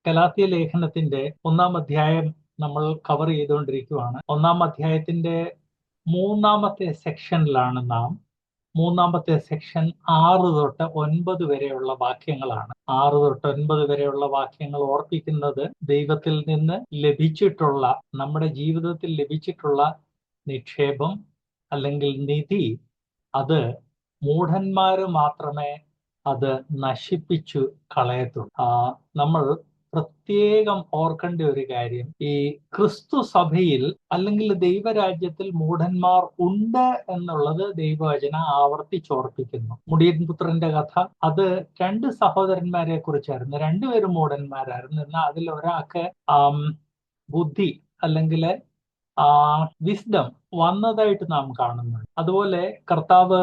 ഗലാത്യ ലേഖനത്തിന്റെ 1-ാം അധ്യായം നമ്മൾ കവർ ചെയ്തുകൊണ്ടിരിക്കുകയാണ്. 1-ാം അധ്യായത്തിന്റെ 3-ാമത്തെ സെക്ഷനിലാണ് നാം. 3-ാമത്തെ സെക്ഷൻ 6 തൊട്ട് 9 വരെയുള്ള വാക്യങ്ങളാണ്. 6 തൊട്ട് 9 വരെയുള്ള വാക്യങ്ങൾ ഓർപ്പിക്കുന്നത് ദൈവത്തിൽ നിന്ന് ലഭിച്ചിട്ടുള്ള, നമ്മുടെ ജീവിതത്തിൽ ലഭിച്ചിട്ടുള്ള നിക്ഷേപം അല്ലെങ്കിൽ നിധി, അത് മൂഢന്മാര് മാത്രമേ അത് നശിപ്പിച്ചു കളയത്തുള്ളൂ. നമ്മൾ പ്രത്യേകം ഓർക്കേണ്ട ഒരു കാര്യം, ഈ ക്രിസ്തു സഭയിൽ അല്ലെങ്കിൽ ദൈവരാജ്യത്തിൽ മൂഢന്മാർ ഉണ്ട് എന്നുള്ളത് ദൈവവചനം ആവർത്തിച്ചോർപ്പിക്കുന്നു. മുടിയൻ പുത്രന്റെ കഥ, അത് 2 സഹോദരന്മാരെ കുറിച്ചായിരുന്നു. രണ്ടുപേരും മൂഢന്മാരായിരുന്നു. എന്നാൽ അതിൽ ഒരാൾക്ക് ബുദ്ധി അല്ലെങ്കിൽ വിസ്ഡം വന്നതായിട്ട് നാം കാണുന്നുണ്ട്. അതുപോലെ കർത്താവ്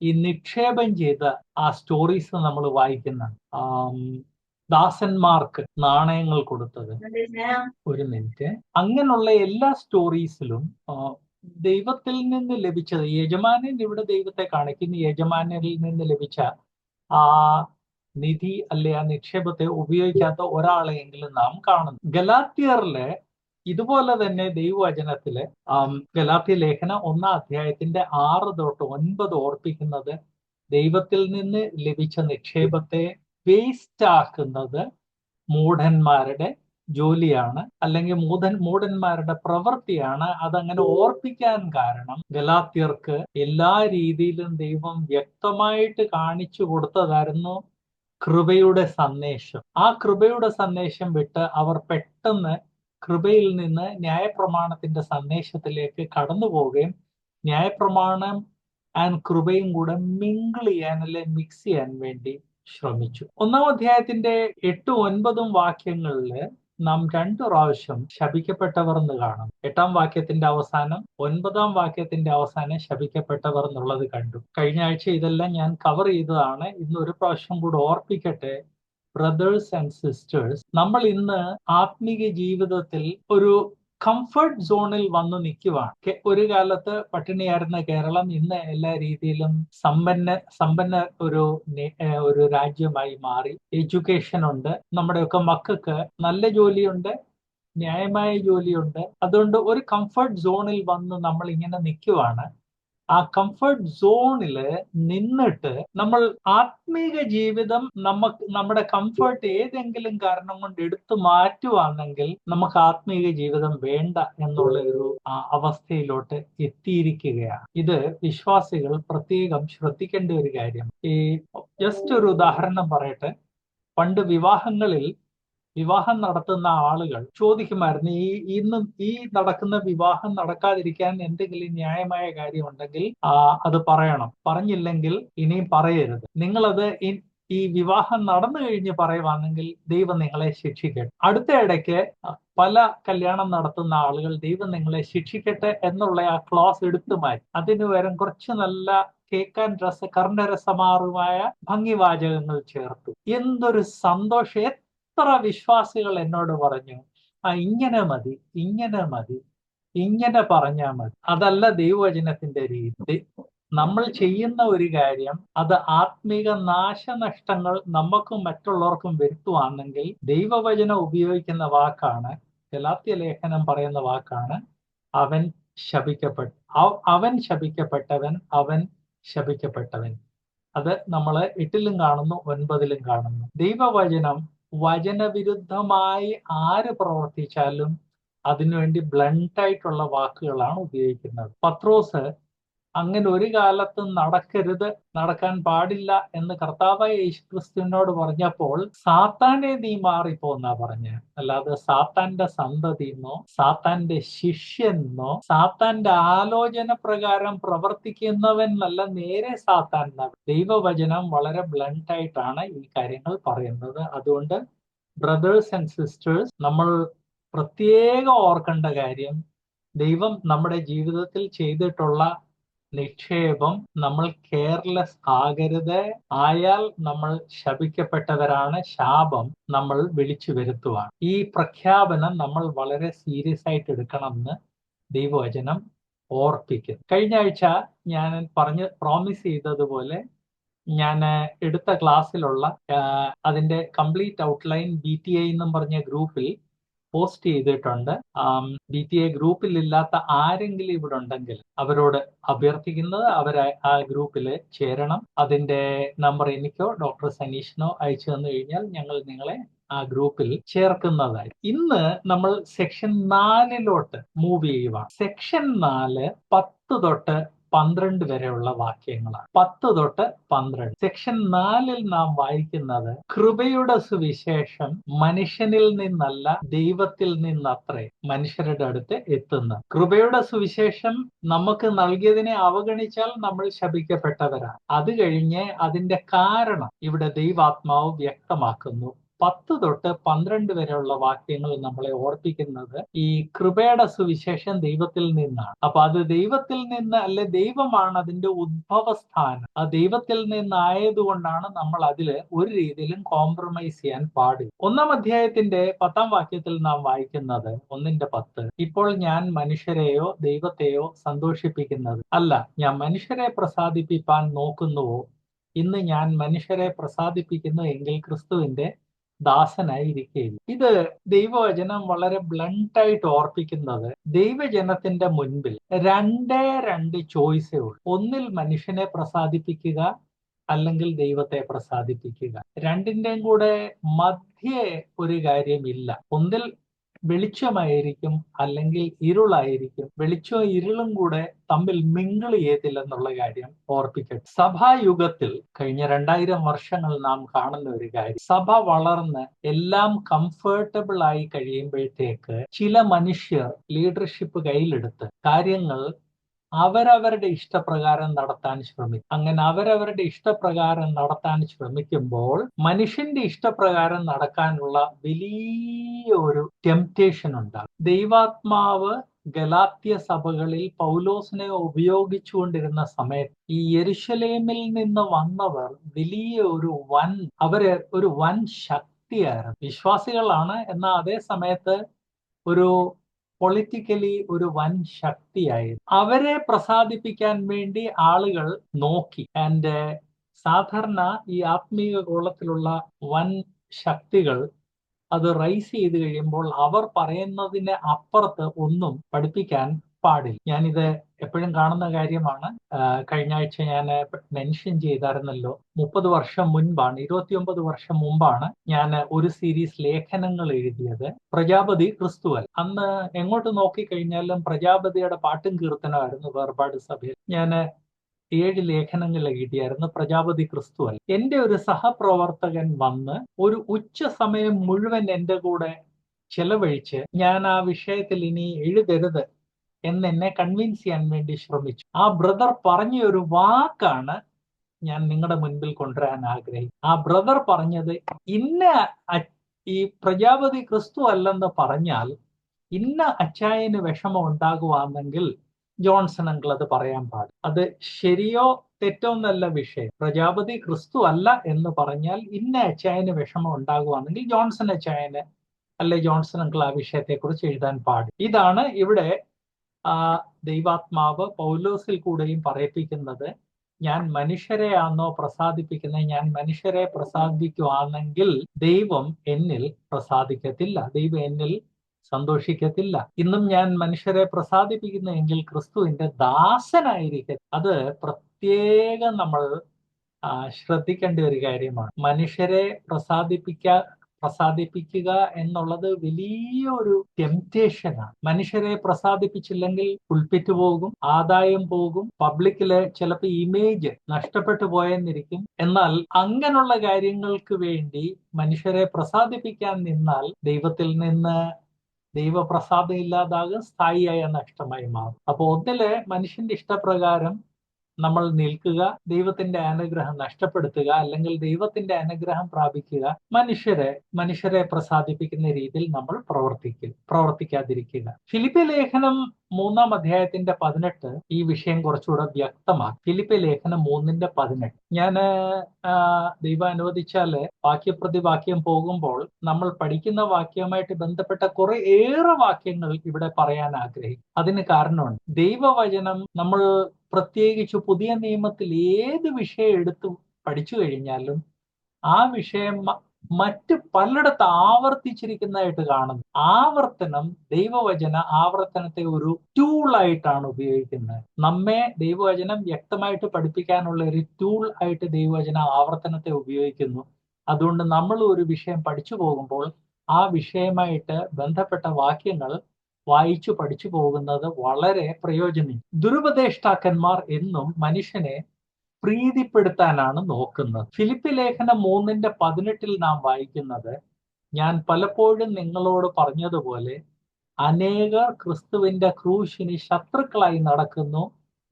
ഈ നിക്ഷേപം ചെയ്ത ആ സ്റ്റോറീസ് നമ്മൾ വായിക്കുന്നുണ്ട്. ദാസന്മാർക്ക് നാണയങ്ങൾ കൊടുത്തത്, ഒരു മിനിറ്റ്, അങ്ങനെയുള്ള എല്ലാ സ്റ്റോറീസിലും ദൈവത്തിൽ നിന്ന് ലഭിച്ചത്, യജമാനൻ ഇവിടെ ദൈവത്തെ കാണിക്കുന്ന, യജമാനിൽ നിന്ന് ലഭിച്ച ആ നിധി അല്ലെ ആ നിക്ഷേപത്തെ ഉപയോഗിക്കാത്ത ഒരാളെയെങ്കിലും നാം കാണുന്നു. ഗലാത്യറിലെ ഇതുപോലെ തന്നെ ദൈവവചനത്തില് ഗലാത്യ ലേഖനം 1-ാം അധ്യായത്തിന്റെ 6 തൊട്ട് 9 ഓർപ്പിക്കുന്നത് ദൈവത്തിൽ നിന്ന് ലഭിച്ച നിക്ഷേപത്തെ വേസ്റ്റ് ആക്കുന്നത് മൂഢന്മാരുടെ ജോലിയാണ്, അല്ലെങ്കിൽ മൂഢന്മാരുടെ പ്രവൃത്തിയാണ്. അതങ്ങനെ ഓർപ്പിക്കാൻ കാരണം ഗലാത്യർക്ക് എല്ലാ രീതിയിലും ദൈവം വ്യക്തമായിട്ട് കാണിച്ചു കൊടുത്തതായിരുന്നു കൃപയുടെ സന്ദേശം. ആ കൃപയുടെ സന്ദേശം വിട്ട് അവർ പെട്ടെന്ന് കൃപയിൽ നിന്ന് ന്യായപ്രമാണത്തിന്റെ സന്ദേശത്തിലേക്ക് കടന്നു പോവുകയും ന്യായപ്രമാണം ആൻഡ് കൃപയും കൂടെ മിങ്കിൾ ചെയ്യാൻ അല്ലെ മിക്സ് ചെയ്യാൻ വേണ്ടി ശ്രമിച്ചു. 1-ാം അധ്യായത്തിന്റെ 8-9 വാക്യങ്ങളില് നാം 2 പ്രാവശ്യം ശപിക്കപ്പെട്ടവർ എന്ന് കാണും. 8-ാം വാക്യത്തിന്റെ അവസാനം, 9-ാം വാക്യത്തിന്റെ അവസാനം ശപിക്കപ്പെട്ടവർ എന്നുള്ളത് കണ്ടു. കഴിഞ്ഞ ആഴ്ച ഇതെല്ലാം ഞാൻ കവർ ചെയ്തതാണ്. ഇന്ന് ഒരു പ്രാവശ്യം കൂടെ ഓർപ്പിക്കട്ടെ. ബ്രദേഴ്സ് ആൻഡ് സിസ്റ്റേഴ്സ്, നമ്മൾ ഇന്ന് ആത്മീക ജീവിതത്തിൽ ഒരു കംഫർട്ട് സോണിൽ വന്ന് നിൽക്കുവാണ്. ഒരു കാലത്ത് പട്ടിണിയായിരുന്ന കേരളം ഇന്ന് എല്ലാ രീതിയിലും സമ്പന്ന ഒരു രാജ്യമായി മാറി. എഡ്യൂക്കേഷൻ ഉണ്ട്, നമ്മുടെയൊക്കെ മക്കൾക്ക് നല്ല ജോലിയുണ്ട്, ന്യായമായ ജോലിയുണ്ട്. അതുകൊണ്ട് ഒരു കംഫർട്ട് സോണിൽ വന്ന് നമ്മൾ ഇങ്ങനെ നിൽക്കുവാണ്. ആ കംഫർട്ട് സോണില് നിന്നിട്ട് നമ്മൾ ആത്മീക ജീവിതം നമ്മുടെ കംഫർട്ട് ഏതെങ്കിലും കാരണം കൊണ്ട് എടുത്തു മാറ്റുവാണെങ്കിൽ നമുക്ക് ആത്മീക ജീവിതം വേണ്ട എന്നുള്ള ഒരു അവസ്ഥയിലോട്ട് എത്തിയിരിക്കുകയാണ്. ഇത് വിശ്വാസികൾ പ്രത്യേകം ശ്രദ്ധിക്കേണ്ട ഒരു കാര്യം. ഈ ജസ്റ്റ് ഒരു ഉദാഹരണം പറയട്ടെ. പണ്ട് വിവാഹം നടത്തുന്ന ആളുകൾ ചോദിക്കുമായിരുന്നു, ഇന്നും ഈ നടക്കുന്ന വിവാഹം നടക്കാതിരിക്കാൻ എന്തെങ്കിലും ന്യായമായ കാര്യമുണ്ടെങ്കിൽ അത് പറയണം, പറഞ്ഞില്ലെങ്കിൽ ഇനിയും പറയരുത്. നിങ്ങളത് ഈ വിവാഹം നടന്നു കഴിഞ്ഞ് പറയുവാണെങ്കിൽ ദൈവം നിങ്ങളെ ശിക്ഷിക്കട്ടെ. അടുത്ത ഇടയ്ക്ക് പല കല്യാണം നടത്തുന്ന ആളുകൾ ദൈവം നിങ്ങളെ ശിക്ഷിക്കട്ടെ എന്നുള്ള ആ ക്ലോസ് എടുത്തു മാറ്റി അതിനു പകരം കുറച്ച് നല്ല കേൾക്കാൻ കർണരസമാറുമായ ഭംഗിവാചകങ്ങൾ ചേർത്തു. എന്തൊരു സന്തോഷം! എത്ര വിശ്വാസികൾ എന്നോട് പറഞ്ഞു, ഇങ്ങനെ മതി, ഇങ്ങനെ പറഞ്ഞാൽ മതി. അതല്ല ദൈവവചനത്തിന്റെ രീതി. നമ്മൾ ചെയ്യുന്ന ഒരു കാര്യം അത് ആത്മീക നാശനഷ്ടങ്ങൾ നമുക്കും മറ്റുള്ളവർക്കും വരുത്തുവാണെങ്കിൽ ദൈവവചനം ഉപയോഗിക്കുന്ന വാക്കാണ്, ഗലാത്യ ലേഖനം പറയുന്ന വാക്കാണ്, അവൻ ശപിക്കപ്പെട്ടവൻ. അത് നമ്മൾ 8-ലും കാണുന്നു, 9-ലും കാണുന്നു. ദൈവവചനം വചനവിരുദ്ധമായി ആര് പ്രവർത്തിച്ചാലും അതിനുവേണ്ടി ബ്ലണ്ടായിട്ടുള്ള വാക്കുകളാണ് ഉപയോഗിക്കുന്നത്. പത്രോസ് അങ്ങനെ ഒരു കാലത്തും നടക്കാൻ പാടില്ല എന്ന് കർത്താവായ യേശുക്രിസ്തുവിനോട് പറഞ്ഞപ്പോൾ സാത്താനെ നീ മാറിപ്പോന്നാ പറഞ്ഞ, അല്ലാതെ സാത്താന്റെ സന്തതിന്നോ സാത്താന്റെ ശിഷ്യനെന്നോ സാത്താന്റെ ആലോചന പ്രകാരം പ്രവർത്തിക്കുന്നവൻ നല്ല, നേരെ സാത്താൻ. ദൈവവചനം വളരെ ബ്ലണ്ടായിട്ടാണ് ഈ കാര്യങ്ങൾ പറയുന്നത്. അതുകൊണ്ട് ബ്രദേഴ്സ് ആൻഡ് സിസ്റ്റേഴ്സ്, നമ്മൾ പ്രത്യേകം ഓർക്കേണ്ട കാര്യം, ദൈവം നമ്മുടെ ജീവിതത്തിൽ ചെയ്തിട്ടുള്ള നിക്ഷേപം നമ്മൾ കെയർലെസ് ആകരുത്. ആയാൽ നമ്മൾ ശപിക്കപ്പെട്ടവരാണ്, ശാപം നമ്മൾ വിളിച്ചു വരുത്തുവാണ്. ഈ പ്രഖ്യാപനം നമ്മൾ വളരെ സീരിയസ് ആയിട്ട് എടുക്കണമെന്ന് ദൈവവചനം ഓർപ്പിക്കുന്നു. കഴിഞ്ഞ ആഴ്ച ഞാൻ പ്രോമിസ് ചെയ്തതുപോലെ ഞാൻ എടുത്ത ക്ലാസ്സിലുള്ള അതിന്റെ കംപ്ലീറ്റ് ഔട്ട്ലൈൻ BTA എന്നും പറഞ്ഞ ഗ്രൂപ്പിൽ പോസ്റ്റ് ചെയ്തിട്ടുണ്ട്. BTA ഗ്രൂപ്പിൽ ഇല്ലാത്ത ആരെങ്കിലും ഇവിടെ ഉണ്ടെങ്കിൽ അവരോട് അഭ്യർത്ഥിക്കുന്നത് അവരെ ആ ഗ്രൂപ്പിൽ ചേരണം. അതിന്റെ നമ്പർ എനിക്കോ ഡോക്ടർ സനീഷിനോ അയച്ചു തന്നു കഴിഞ്ഞാൽ ഞങ്ങൾ നിങ്ങളെ ആ ഗ്രൂപ്പിൽ ചേർക്കുന്നതായി. ഇന്ന് നമ്മൾ സെക്ഷൻ 4 മൂവ് ചെയ്യുവാണ്. സെക്ഷൻ 4 10 തൊട്ട് 12 വരെയുള്ള വാക്യങ്ങളാണ്. 10 തൊട്ട് 12. സെക്ഷൻ 4 നാം വായിക്കുന്നത് കൃപയുടെ സുവിശേഷം മനുഷ്യനിൽ നിന്നല്ല ദൈവത്തിൽ നിന്നത്രേ മനുഷ്യരുടെ അടുത്ത് എത്തുന്നത്. കൃപയുടെ സുവിശേഷം നമുക്ക് നൽകിയതിനെ അവഗണിച്ചാൽ നമ്മൾ ശപിക്കപ്പെട്ടവരാണ്. അത് കഴിഞ്ഞ് അതിന്റെ കാരണം ഇവിടെ ദൈവാത്മാവ് വ്യക്തമാക്കുന്നു. 10 തൊട്ട് 12 വരെയുള്ള വാക്യങ്ങൾ നമ്മളെ ഓർപ്പിക്കുന്നത് ഈ കൃപയുടെ സുവിശേഷം ദൈവത്തിൽ നിന്നാണ്. അപ്പൊ അത് ദൈവത്തിൽ നിന്ന് അല്ലെ, ദൈവമാണ് അതിന്റെ ഉദ്ഭവസ്ഥാനം. ആ ദൈവത്തിൽ നിന്നായതുകൊണ്ടാണ് നമ്മൾ അതിൽ ഒരു രീതിയിലും കോംപ്രമൈസ് ചെയ്യാൻ പാടില്ല. 1-ാം അധ്യായത്തിന്റെ 10-ാം വാക്യത്തിൽ നാം വായിക്കുന്നത് 1:10. ഇപ്പോൾ ഞാൻ മനുഷ്യരെയോ ദൈവത്തെയോ സന്തോഷിപ്പിക്കുന്നത് അല്ല, ഞാൻ മനുഷ്യരെ പ്രസാദിപ്പിക്കാൻ നോക്കുന്നുവോ? ഇന്ന് ഞാൻ മനുഷ്യരെ പ്രസാദിപ്പിക്കുന്നു എങ്കിൽ ക്രിസ്തുവിന്റെ ദാസനായിരിക്കുകയില്ല. ഇത് ദൈവവചനം വളരെ ബ്ലണ്ടായിട്ട് ഓർപ്പിക്കുന്നത് ദൈവജനത്തിന്റെ മുൻപിൽ രണ്ട് ചോയ്സേ ഉള്ളൂ. ഒന്നിൽ മനുഷ്യനെ പ്രസാദിപ്പിക്കുക, അല്ലെങ്കിൽ ദൈവത്തെ പ്രസാദിപ്പിക്കുക. രണ്ടിന്റെയും കൂടെ മധ്യേ ഒരു കാര്യമില്ല. ഒന്നിൽ വെളിച്ചമായിരിക്കും, അല്ലെങ്കിൽ ഇരുളായിരിക്കും. വെളിച്ചവും ഇരുളും കൂടെ തമ്മിൽ മിങ്കിൾ ചെയ്യത്തില്ലെന്നുള്ള കാര്യം ഓർപ്പിക്കട്ടെ. സഭായുഗത്തിൽ കഴിഞ്ഞ 2000 വർഷങ്ങൾ നാം കാണുന്ന ഒരു കാര്യം, സഭ വളർന്ന് എല്ലാം കംഫർട്ടബിൾ ആയി കഴിയുമ്പോഴത്തേക്ക് ചില മനുഷ്യർ ലീഡർഷിപ്പ് കയ്യിലെടുത്ത് കാര്യങ്ങൾ അവരവരുടെ ഇഷ്ടപ്രകാരം നടത്താൻ ശ്രമിക്കും. അങ്ങനെ അവരവരുടെ ഇഷ്ടപ്രകാരം നടത്താൻ ശ്രമിക്കുമ്പോൾ മനുഷ്യന്റെ ഇഷ്ടപ്രകാരം നടക്കാനുള്ള വലിയ ഒരു ടെംപ്റ്റേഷൻ ഉണ്ടാകും. ദൈവാത്മാവ് ഗലാത്യ സഭകളിൽ പൗലോസിനെ ഉപയോഗിച്ചുകൊണ്ടിരുന്ന സമയത്ത് ഈ യെരുശലേമിൽ നിന്ന് വന്നവർ വലിയ അവര് ഒരു വൻ ശക്തിയായിരുന്നു. വിശ്വാസികളാണ്, എന്നാൽ അതേ സമയത്ത് ഒരു പൊളിറ്റിക്കലി ഒരു വൻ ശക്തിയായിരുന്നു. അവരെ പ്രസാദിപ്പിക്കാൻ വേണ്ടി ആളുകൾ നോക്കി. ആൻഡ് സാധാരണ ഈ ആത്മീയ ഗോളത്തിലുള്ള വൻ ശക്തികൾ അത് റൈസ് ചെയ്ത് കഴിയുമ്പോൾ അവർ പറയുന്നതിന് അപ്പുറത്ത് ഒന്നും പഠിപ്പിക്കാൻ പാടില്ല. ഞാനിത് എപ്പോഴും കാണുന്ന കാര്യമാണ്. കഴിഞ്ഞ ആഴ്ച ഞാൻ മെൻഷൻ ചെയ്തായിരുന്നല്ലോ, 30 വർഷം മുൻപാണ്, 29 വർഷം മുമ്പാണ് ഞാൻ ഒരു സീരീസ് ലേഖനങ്ങൾ എഴുതിയത്. പ്രജാപതി ക്രിസ്തുവൽ. അന്ന് എങ്ങോട്ട് നോക്കിക്കഴിഞ്ഞാലും പ്രജാപതിയുടെ പാട്ടും കീർത്തനമായിരുന്നു വേർപാട് സഭയിൽ. ഞാൻ 7 ലേഖനങ്ങൾ എഴുതിയായിരുന്നു. പ്രജാപതി ക്രിസ്തുവൽ. എന്റെ ഒരു സഹപ്രവർത്തകൻ വന്ന് ഒരു ഉച്ച സമയം മുഴുവൻ എന്റെ കൂടെ ചെലവഴിച്ച് ഞാൻ ആ വിഷയത്തിൽ ഇനി എഴുതരുത് എന്നെ കൺവിൻസ് ചെയ്യാൻ വേണ്ടി ശ്രമിച്ചു. ആ ബ്രദർ പറഞ്ഞ ഒരു വാക്കാണ് ഞാൻ നിങ്ങളുടെ മുൻപിൽ കൊണ്ടുവരാൻ ആഗ്രഹിക്കും. ആ ബ്രദർ പറഞ്ഞത്, ഈ പ്രജാപതി ക്രിസ്തു അല്ലെന്ന് പറഞ്ഞാൽ ഇന്ന അച്ചായന് വിഷമം ഉണ്ടാകുവാണെങ്കിൽ ജോൺസൺ അങ്കിൾ അത് പറയാൻ പാടില്ല. അത് ശരിയോ തെറ്റോ എന്നല്ല വിഷയം. പ്രജാപതി ക്രിസ്തു അല്ല എന്ന് പറഞ്ഞാൽ ഇന്ന അച്ചായന് വിഷമം ഉണ്ടാകുവാണെങ്കിൽ ജോൺസൺ അച്ചായന് അല്ലെ ജോൺസൺ അങ്കിൾ ആ വിഷയത്തെക്കുറിച്ച് എഴുതാൻ പാടില്ല. ഇതാണ് ഇവിടെ ദൈവാത്മാവ് പൗലോസിൽ കൂടെയും പറയിപ്പിക്കുന്നത്. ഞാൻ മനുഷ്യരെയാണോ പ്രസാദിപ്പിക്കുന്നത്? ഞാൻ മനുഷ്യരെ പ്രസാദിപ്പിക്കുവാണെങ്കിൽ ദൈവം എന്നിൽ പ്രസാദിക്കത്തില്ല, ദൈവം എന്നിൽ സന്തോഷിക്കത്തില്ല. ഇന്നും ഞാൻ മനുഷ്യരെ പ്രസാദിപ്പിക്കുന്നെങ്കിൽ ക്രിസ്തുവിന്റെ ദാസനായിരിക്കും. അത് പ്രത്യേകം നമ്മൾ ശ്രദ്ധിക്കേണ്ട ഒരു കാര്യമാണ്. മനുഷ്യരെ പ്രസാദിപ്പിക്കുക എന്നുള്ളത് വലിയൊരു ടെംപ്റ്റേഷനാണ്. മനുഷ്യരെ പ്രസാദിപ്പിച്ചില്ലെങ്കിൽ പുൾപിറ്റ് പോകും, ആദായം പോകും, പബ്ലിക്കില് ചിലപ്പോൾ ഇമേജ് നഷ്ടപ്പെട്ടു പോയെന്നിരിക്കും. എന്നാൽ അങ്ങനെയുള്ള കാര്യങ്ങൾക്ക് വേണ്ടി മനുഷ്യരെ പ്രസാദിപ്പിക്കാൻ നിന്നാൽ ദൈവത്തിൽ നിന്ന് ദൈവപ്രസാദം ഇല്ലാതാകും, സ്ഥായിയായ നഷ്ടമായി മാറും. അപ്പൊ ഒന്നില് മനുഷ്യന്റെ ഇഷ്ടപ്രകാരം നമ്മൾ നിൽക്കുക, ദൈവത്തിന്റെ അനുഗ്രഹം നഷ്ടപ്പെടുത്തുക, അല്ലെങ്കിൽ ദൈവത്തിന്റെ അനുഗ്രഹം പ്രാപിക്കുക. മനുഷ്യരെ പ്രസാദിപ്പിക്കുന്ന രീതിയിൽ നമ്മൾ പ്രവർത്തിക്കാതിരിക്കുക. ഫിലിപ്പി ലേഖനം 3-ാം അധ്യായത്തിന്റെ 18 ഈ വിഷയം കുറച്ചുകൂടെ വ്യക്തമാക്കി. ഫിലിപ്പി ലേഖനം 3:18 ഞാൻ ദൈവം അനുവദിച്ചാല് വാക്യപ്രതി വാക്യം പോകുമ്പോൾ നമ്മൾ പഠിക്കുന്ന വാക്യവുമായിട്ട് ബന്ധപ്പെട്ട ഏറെ വാക്യങ്ങൾ ഇവിടെ പറയാൻ ആഗ്രഹിക്കും. അതിന് കാരണമുണ്ട്. ദൈവവചനം നമ്മൾ പ്രത്യേകിച്ച് പുതിയ നിയമത്തിൽ ഏത് വിഷയം എടുത്തു പഠിച്ചു കഴിഞ്ഞാലും ആ വിഷയം മറ്റ് പലയിടത്ത് ആവർത്തിച്ചിരിക്കുന്നതായിട്ട് കാണുന്നു. ആവർത്തനം, ദൈവവചന ആവർത്തനത്തെ ഒരു ടൂളായിട്ടാണ് ഉപയോഗിക്കുന്നത്. നമ്മെ ദൈവവചനം വ്യക്തമായിട്ട് പഠിപ്പിക്കാനുള്ള ഒരു ടൂൾ ആയിട്ട് ദൈവവചന ആവർത്തനത്തെ ഉപയോഗിക്കുന്നു. അതുകൊണ്ട് നമ്മൾ ഒരു വിഷയം പഠിച്ചു പോകുമ്പോൾ ആ വിഷയമായിട്ട് ബന്ധപ്പെട്ട വാക്യങ്ങൾ വായിച്ചു പഠിച്ചു പോകുന്നത് വളരെ പ്രയോജനം. ദുരുപദേഷ്ടാക്കന്മാർ എന്നും മനുഷ്യനെ പ്രീതിപ്പെടുത്താനാണ് നോക്കുന്നത്. ഫിലിപ്പി ലേഖനം 3:18 നാം വായിക്കുന്നത്, ഞാൻ പലപ്പോഴും നിങ്ങളോട് പറഞ്ഞതുപോലെ അനേകർ ക്രിസ്തുവിന്റെ ക്രൂശിന് ശത്രുക്കളായി നടക്കുന്നു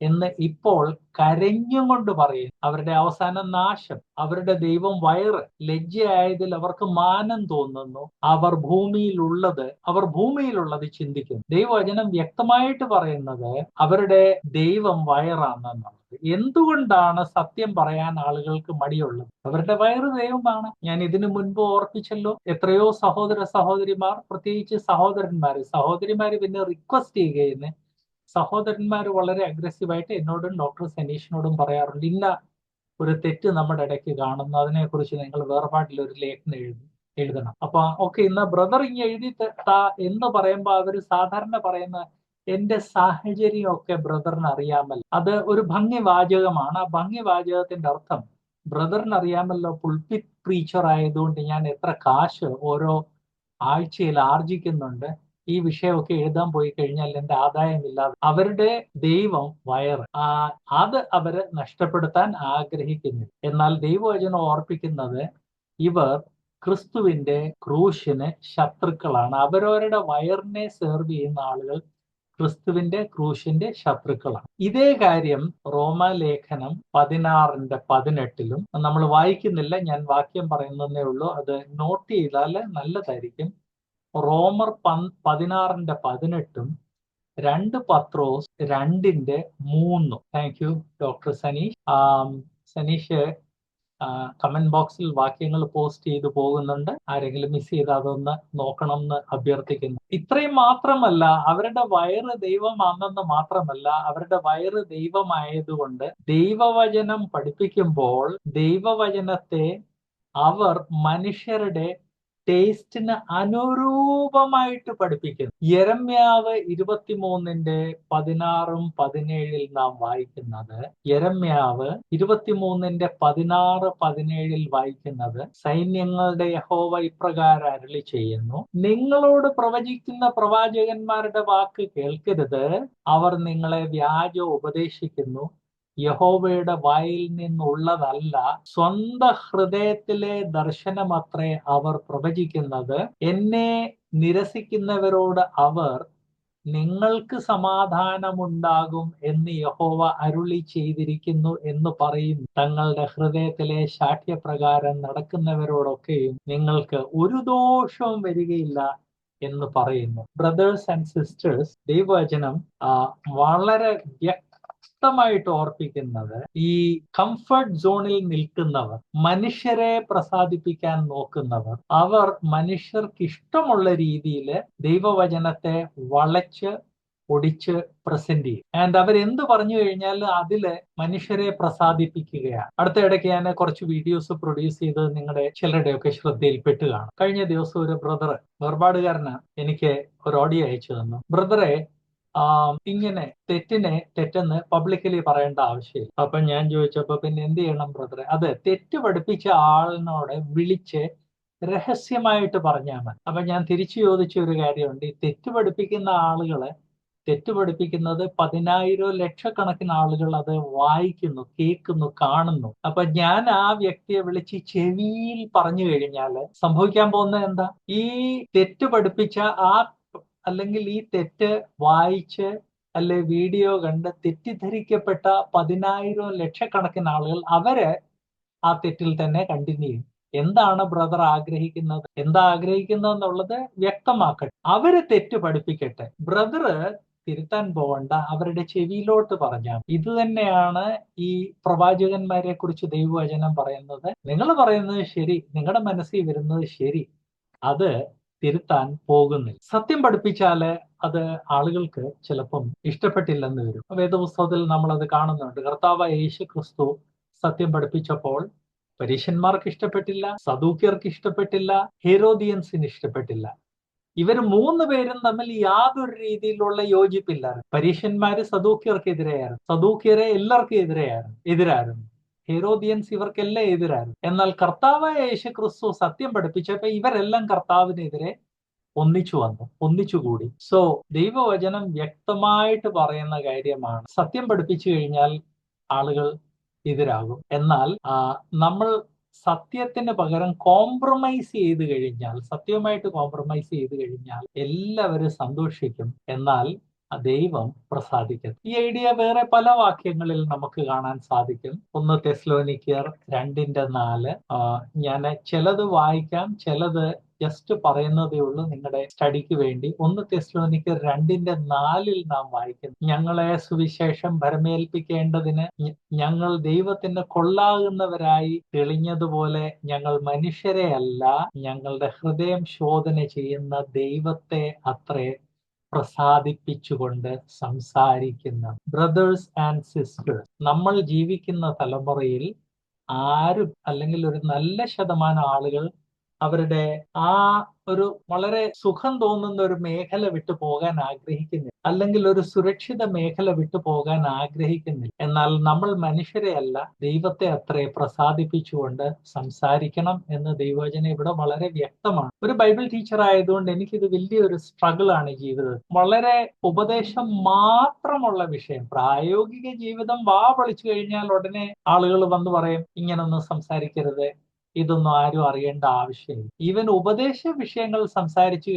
എന്ന് ഇപ്പോൾ കരഞ്ഞുകൊണ്ട് പറയും. അവരുടെ അവസാന നാശം, അവരുടെ ദൈവം വയറ്, ലജ്ജയായതിൽ അവർക്ക് മാനം തോന്നുന്നു, അവർ ഭൂമിയിലുള്ളത് ചിന്തിക്കുന്നു. ദൈവവചനം വ്യക്തമായിട്ട് പറയുന്നത് അവരുടെ ദൈവം വയറാണെന്നാണ്. എന്തുകൊണ്ടാണ് സത്യം പറയാൻ ആളുകൾക്ക് മടിയുള്ളത്? അവരുടെ വയറ് ദൈവമാണ്. ഞാൻ ഇതിനു മുൻപ് ഓർപ്പിച്ചല്ലോ, എത്രയോ സഹോദര സഹോദരിമാർ, പ്രത്യേകിച്ച് സഹോദരിമാര് പിന്നെ റിക്വസ്റ്റ് ചെയ്യുകയെന്ന്, സഹോദരന്മാർ വളരെ അഗ്രസീവായിട്ട് എന്നോടും ഡോക്ടർ സനീഷിനോടും പറയാറുണ്ട്, ഇന്ന ഒരു തെറ്റ് നമ്മുടെ ഇടയ്ക്ക് കാണുന്നു, അതിനെക്കുറിച്ച് നിങ്ങൾ വേർപാട്ടിൽ ഒരു ലേഖനം എഴുതണം. അപ്പൊ ഓക്കെ, ഇന്ന് ബ്രദർ ഇങ്ങനെ എഴുതി താ എന്ന് പറയുമ്പോൾ അവർ സാധാരണ പറയുന്ന എന്റെ സാഹചര്യം ഒക്കെ ബ്രദറിന് അറിയാമല്ലോ. അത് ഒരു ഭംഗിവാചകമാണ്. ആ ഭംഗിവാചകത്തിന്റെ അർത്ഥം ബ്രദറിന് അറിയാമല്ലോ, പുൾപിറ്റ് പ്രീച്ചർ ആയതുകൊണ്ട് ഞാൻ എത്ര കാശ് ഓരോ ആഴ്ചയിൽ ആർജിക്കുന്നുണ്ട്, ഈ വിഷയമൊക്കെ എഴുതാൻ പോയി കഴിഞ്ഞാൽ എന്റെ ആദായമില്ലാതെ. അവരുടെ ദൈവം വയറ്, അത് അവര് നഷ്ടപ്പെടുത്താൻ ആഗ്രഹിക്കുന്നു. എന്നാൽ ദൈവവചനം ഓർപ്പിക്കുന്നത് ഇവർ ക്രിസ്തുവിന്റെ ക്രൂശിന് ശത്രുക്കളാണ്. അവരവരുടെ വയറിനെ സെർവ് ചെയ്യുന്ന ആളുകൾ ക്രിസ്തുവിന്റെ ക്രൂശിന്റെ ശത്രുക്കളാണ്. ഇതേ കാര്യം റോമാലേഖനം 16:18 നമ്മൾ വായിക്കുന്നില്ല, ഞാൻ വാക്യം പറയുന്നതേ ഉള്ളൂ, അത് നോട്ട് ചെയ്താൽ നല്ലതായിരിക്കും. റോമർ 16:18, 2 പത്രോസ് 2:3. Thank you doctor Saneesh. Saneesh comment ബോക്സിൽ വാക്യങ്ങൾ പോസ്റ്റ് ചെയ്തു പോകുന്നുണ്ട്. ആരെങ്കിലും മിസ് ചെയ്ത് അതൊന്ന് നോക്കണം എന്ന് അഭ്യർത്ഥിക്കുന്നു. ഇത്രയും മാത്രമല്ല, അവരുടെ വയറ് ദൈവമാണെന്ന് മാത്രമല്ല, അവരുടെ വയറ് ദൈവമായതുകൊണ്ട് ദൈവവചനം പഠിപ്പിക്കുമ്പോൾ ദൈവവചനത്തെ അവർ മനുഷ്യരുടെ ടേസ്റ്റിന് അനുരൂപമായിട്ട് പഠിപ്പിക്കുന്നു. യെരമ്യാവ് 23:16-17 നാം വായിക്കുന്നത്, യെരമ്യാവ് 23:16-17 വായിക്കുന്നത്, സൈന്യങ്ങളുടെ യഹോവ ഇപ്രകാരം അരുളി ചെയ്യുന്നു, നിങ്ങളോട് പ്രവചിക്കുന്ന പ്രവാചകന്മാരുടെ വാക്ക് കേൾക്കരുത്, അവർ നിങ്ങളെ വ്യാജം ഉപദേശിക്കുന്നു, യഹോവയുടെ വായിൽ നിന്നുള്ളതല്ല, സ്വന്തം ഹൃദയത്തിലെ ദർശനമത്രേ അവർ പ്രവചിക്കുന്നത്. എന്നെ നിരസിക്കുന്നവരോട് അവർ നിങ്ങൾക്ക് സമാധാനമുണ്ടാകും എന്ന് യഹോവ അരുളി ചെയ്തിരിക്കുന്നു എന്ന് പറയും. തങ്ങളുടെ ഹൃദയത്തിലെ ശാഠ്യപ്രകാരം നടക്കുന്നവരോടൊക്കെയും നിങ്ങൾക്ക് ഒരു ദോഷവും വരികയില്ല എന്ന് പറയുന്നു. ബ്രദേഴ്സ് ആൻഡ് സിസ്റ്റേഴ്സ്, ദൈവവചനം വളരെ വ്യക്തമായിട്ട് ഓർപ്പിക്കുന്നത്, ഈ കംഫർട്ട് സോണിൽ നിൽക്കുന്നവർ, മനുഷ്യരെ പ്രസാദിപ്പിക്കാൻ നോക്കുന്നവർ, അവർ മനുഷ്യർക്ക് ഇഷ്ടമുള്ള രീതിയിൽ ദൈവവചനത്തെ വളച്ച് ഒടിച്ച് പ്രസന്റ് ചെയ്യും. ആൻഡ് അവരെന്ത് പറഞ്ഞു കഴിഞ്ഞാൽ അതില് മനുഷ്യരെ പ്രസാദിപ്പിക്കുകയാണ്. അടുത്ത ഇടയ്ക്ക് ഞാൻ കുറച്ച് വീഡിയോസ് പ്രൊഡ്യൂസ് ചെയ്ത് നിങ്ങളുടെ ചിലരുടെയൊക്കെ ശ്രദ്ധയിൽപ്പെട്ട് കാണും. കഴിഞ്ഞ ദിവസം ഒരു ബ്രദർ, വേർപാടുകാരന്, എനിക്ക് ഒരു ഓഡിയോ അയച്ചു തന്നു. ബ്രദറെ, ഇങ്ങനെ തെറ്റെന്ന് പബ്ലിക്കലി പറയേണ്ട ആവശ്യമില്ല. അപ്പൊ ഞാൻ ചോദിച്ചപ്പോ പിന്നെ എന്ത് ചെയ്യണം ബ്രദറെ? അത് തെറ്റ് പഠിപ്പിച്ച ആളിനോട് വിളിച്ച് രഹസ്യമായിട്ട് പറഞ്ഞാൽ മതി. അപ്പൊ ഞാൻ തിരിച്ചു ചോദിച്ച ഒരു കാര്യമുണ്ട്, ഈ തെറ്റ് പഠിപ്പിക്കുന്ന ആളുകള് തെറ്റ് പഠിപ്പിക്കുന്നത് 10,000 ലക്ഷക്കണക്കിന് ആളുകൾ അത് വായിക്കുന്നു, കേൾക്കുന്നു, കാണുന്നു. അപ്പൊ ഞാൻ ആ വ്യക്തിയെ വിളിച്ച് ചെവിയിൽ പറഞ്ഞു കഴിഞ്ഞാല് സംഭവിക്കാൻ പോകുന്നത് എന്താ? ഈ തെറ്റ് പഠിപ്പിച്ച അല്ലെങ്കിൽ ഈ തെറ്റ് വായിച്ച് അല്ലെ വീഡിയോ കണ്ട് തെറ്റിദ്ധരിക്കപ്പെട്ട 10,000 ലക്ഷക്കണക്കിന് ആളുകൾ അവര് ആ തെറ്റിൽ തന്നെ കണ്ടിന്യൂ ചെയ്യും. എന്താണ് ബ്രദർ ആഗ്രഹിക്കുന്നത്? എന്താ ആഗ്രഹിക്കുന്നതെന്നുള്ളത് വ്യക്തമാക്കട്ടെ. അവര് തെറ്റ് പഠിപ്പിക്കട്ടെ, ബ്രദർ തിരുത്താൻ പോകണ്ട, അവരുടെ ചെവിയിലോട്ട് പറഞ്ഞാൽ. ഇത് തന്നെയാണ് ഈ പ്രവാചകന്മാരെ കുറിച്ച് ദൈവവചനം പറയുന്നത്. നിങ്ങൾ പറയുന്നത് ശരി, നിങ്ങളുടെ മനസ്സിൽ വരുന്നത് ശരി, അത് തിരുത്താൻ പോകുന്നില്ല. സത്യം പഠിപ്പിച്ചാല് അത് ആളുകൾക്ക് ചിലപ്പം ഇഷ്ടപ്പെട്ടില്ലെന്ന് വരും. വേദപുസ്തകത്തിൽ നമ്മൾ അത് കാണുന്നുണ്ട്. കർത്താവായ യേശു ക്രിസ്തു സത്യം പഠിപ്പിച്ചപ്പോൾ പരീശന്മാർക്ക് ഇഷ്ടപ്പെട്ടില്ല, സദൂക്യർക്ക് ഇഷ്ടപ്പെട്ടില്ല, ഹെരോദിയൻസിന് ഇഷ്ടപ്പെട്ടില്ല. ഇവർ 3 പേരും തമ്മിൽ യാതൊരു രീതിയിലുള്ള യോജിപ്പില്ലായിരുന്നു. പരീശന്മാര് സദൂക്യർക്കെതിരെയായിരുന്നു, സദൂക്യരെ എല്ലാവർക്കും എതിരായിരുന്നു. ഹെരോദിയൻസ് ഇവർക്കെല്ലാം എതിരായിരുന്നു. എന്നാൽ കർത്താവായ യേശു ക്രിസ്തു സത്യം പഠിപ്പിച്ചപ്പോ ഇവരെല്ലാം കർത്താവിനെതിരെ ഒന്നിച്ചുകൂടി. സോ ദൈവവചനം വ്യക്തമായിട്ട് പറയുന്ന കാര്യമാണ്, സത്യം പഠിപ്പിച്ചു കഴിഞ്ഞാൽ ആളുകൾ എതിരാകും. എന്നാൽ നമ്മൾ സത്യത്തിന് പകരം കോംപ്രമൈസ് ചെയ്ത് കഴിഞ്ഞാൽ, സത്യവുമായിട്ട് കോംപ്രമൈസ് ചെയ്ത് കഴിഞ്ഞാൽ എല്ലാവരും സന്തോഷിക്കും. എന്നാൽ ദൈവം പ്രസാദിക്കും. ഈ ഐഡിയ വേറെ പല വാക്യങ്ങളിൽ നമുക്ക് കാണാൻ സാധിക്കും. 1 തെസ്സലോനിക്കർ 2:4. ഞാൻ ചിലത് വായിക്കാം, ചിലത് ജസ്റ്റ് പറയുന്നതേ ഉള്ളൂ നിങ്ങളുടെ സ്റ്റഡിക്ക് വേണ്ടി. 1 തെസ്സലോനിക്കർ 2:4 നാം വായിക്കുന്നു, ഞങ്ങളെ സുവിശേഷം ഭരമേൽപ്പിക്കേണ്ടതിന് ഞങ്ങൾ ദൈവത്തിന് കൊള്ളാകുന്നവരായി തെളിഞ്ഞതുപോലെ ഞങ്ങൾ മനുഷ്യരെ അല്ല, ഞങ്ങളുടെ ഹൃദയം ശോധന ചെയ്യുന്ന ദൈവത്തെ അത്രേ പ്രസാദിപ്പിച്ചുകൊണ്ട് സംസാരിക്കുന്ന. ബ്രദേഴ്സ് ആൻഡ് സിസ്റ്റേഴ്സ്, നമ്മൾ ജീവിക്കുന്ന തലമുറയിൽ ആരും, അല്ലെങ്കിൽ ഒരു നല്ല ശതമാനം ആളുകൾ അവരുടെ ആ ഒരു വളരെ സുഖം തോന്നുന്ന ഒരു മേഖല വിട്ടു പോകാൻ ആഗ്രഹിക്കുന്നില്ല, അല്ലെങ്കിൽ ഒരു സുരക്ഷിത മേഖല വിട്ടു പോകാൻ ആഗ്രഹിക്കുന്നില്ല. എന്നാൽ നമ്മൾ മനുഷ്യരെ അല്ല, ദൈവത്തെ അത്രേ പ്രസാദിപ്പിച്ചുകൊണ്ട് സംസാരിക്കണം എന്ന് ദൈവവചനം ഇവിടെ വളരെ വ്യക്തമാണ്. ഒരു ബൈബിൾ ടീച്ചർ ആയതുകൊണ്ട് എനിക്കിത് വലിയൊരു സ്ട്രഗിൾ ആണ് ജീവിതത്തിൽ. വളരെ ഉപദേശം മാത്രമുള്ള വിഷയം, പ്രായോഗിക ജീവിതം വാ പൊളിച്ചു കഴിഞ്ഞാൽ ഉടനെ ആളുകൾ വന്ന് പറയും, ഇങ്ങനൊന്നും സംസാരിക്കരുത്, ഇതൊന്നും ആരും അറിയേണ്ട ആവശ്യമില്ല. ഈവൻ ഉപദേശ വിഷയങ്ങൾ സംസാരിച്ചു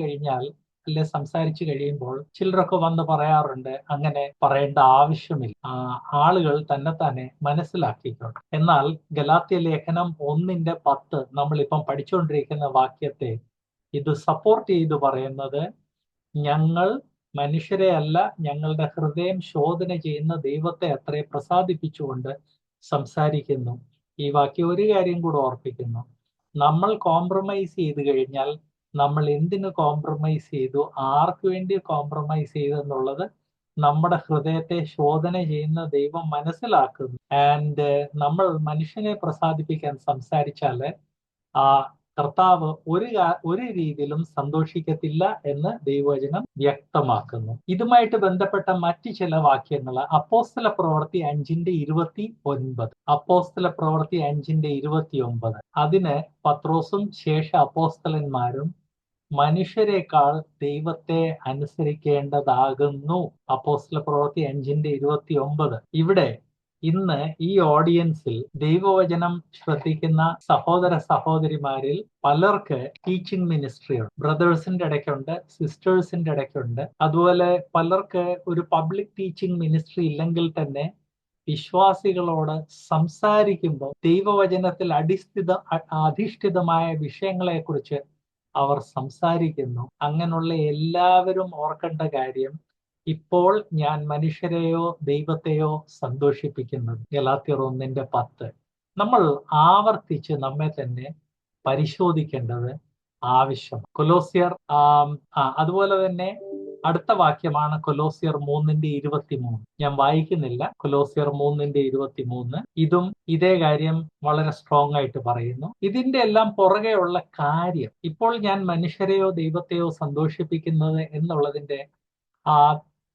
കഴിയുമ്പോൾ ചിലരൊക്കെ വന്ന് പറയാറുണ്ട്, അങ്ങനെ പറയേണ്ട ആവശ്യമില്ല, ആളുകൾ തന്നെ മനസ്സിലാക്കിക്കോട്ടെ. എന്നാൽ ഗലാത്യ ലേഖനം 1:10 നമ്മളിപ്പം പഠിച്ചുകൊണ്ടിരിക്കുന്ന വാക്യത്തെ ഇത് സപ്പോർട്ട് ചെയ്ത് പറയുന്നത്, ഞങ്ങൾ മനുഷ്യരെ അല്ല, ഞങ്ങളുടെ ഹൃദയം ശോധന ചെയ്യുന്ന ദൈവത്തെ അത്രേ പ്രസാദിപ്പിച്ചുകൊണ്ട് സംസാരിക്കുന്നു. ഈ വാക്യം ഒരു കാര്യം കൂടെ ഓർപ്പിക്കുന്നു, നമ്മൾ കോംപ്രമൈസ് ചെയ്ത് കഴിഞ്ഞാൽ നമ്മൾ എന്തിനു കോംപ്രമൈസ് ചെയ്തു, ആർക്ക് വേണ്ടി കോംപ്രമൈസ് ചെയ്തെന്നുള്ളത് നമ്മുടെ ഹൃദയത്തെ ശോധന ചെയ്യുന്ന ദൈവം മനസ്സിലാക്കുന്നു. ആൻഡ് നമ്മൾ മനുഷ്യനെ പ്രസാദിപ്പിക്കാൻ സംസാരിച്ചാൽ ആ കർത്താവ് ഒരു രീതിയിലും സന്തോഷിക്കത്തില്ല എന്ന് ദൈവവചനം വ്യക്തമാക്കുന്നു. ഇതുമായിട്ട് ബന്ധപ്പെട്ട മറ്റു ചില വാക്യങ്ങൾ അപ്പോസ്തല പ്രവൃത്തി 5:29. അപ്പോസ്തല പ്രവൃത്തി 5:29. അതിന് പത്രോസും ശേഷ അപ്പോസ്തലന്മാരും മനുഷ്യരെക്കാൾ ദൈവത്തെ അനുസരിക്കേണ്ടതാകുന്നു. അപ്പോസ്തല പ്രവൃത്തി 5:29. ഇവിടെ ഇന്ന് ഈ ഓഡിയൻസിൽ ദൈവവചനം ശ്രദ്ധിക്കുന്ന സഹോദര സഹോദരിമാരിൽ പലർക്ക് ടീച്ചിങ് മിനിസ്ട്രി ഉണ്ട്. ബ്രദേഴ്സിന്റെ ഇടയ്ക്കുണ്ട്, സിസ്റ്റേഴ്സിന്റെ ഇടയ്ക്കുണ്ട്. അതുപോലെ പലർക്ക് ഒരു പബ്ലിക് ടീച്ചിങ് മിനിസ്ട്രി ഇല്ലെങ്കിൽ തന്നെ വിശ്വാസികളോട് സംസാരിക്കുമ്പോൾ ദൈവവചനത്തിൽ അധിഷ്ഠിതമായ വിഷയങ്ങളെക്കുറിച്ച് അവർ സംസാരിക്കുന്നു. അങ്ങനെയുള്ള എല്ലാവരും ഓർക്കേണ്ട കാര്യം, ഇപ്പോൾ ഞാൻ മനുഷ്യരെയോ ദൈവത്തെയോ സന്തോഷിപ്പിക്കുന്നത്. ഗലാത്യർ 1:10. നമ്മൾ ആവർത്തിച്ച് നമ്മെ തന്നെ പരിശോധിക്കേണ്ടത് ആവശ്യം. കൊലോസ്യർ അതുപോലെ തന്നെ അടുത്ത വാക്യമാണ് കൊലോസ്യർ 3:23. ഞാൻ വായിക്കുന്നില്ല. കൊലോസ്യർ 3:23 ഇതും ഇതേ കാര്യം വളരെ സ്ട്രോങ് ആയിട്ട് പറയുന്നു. ഇതിന്റെ എല്ലാം പുറകെയുള്ള കാര്യം, ഇപ്പോൾ ഞാൻ മനുഷ്യരെയോ ദൈവത്തെയോ സന്തോഷിപ്പിക്കുന്നത് എന്നുള്ളതിന്റെ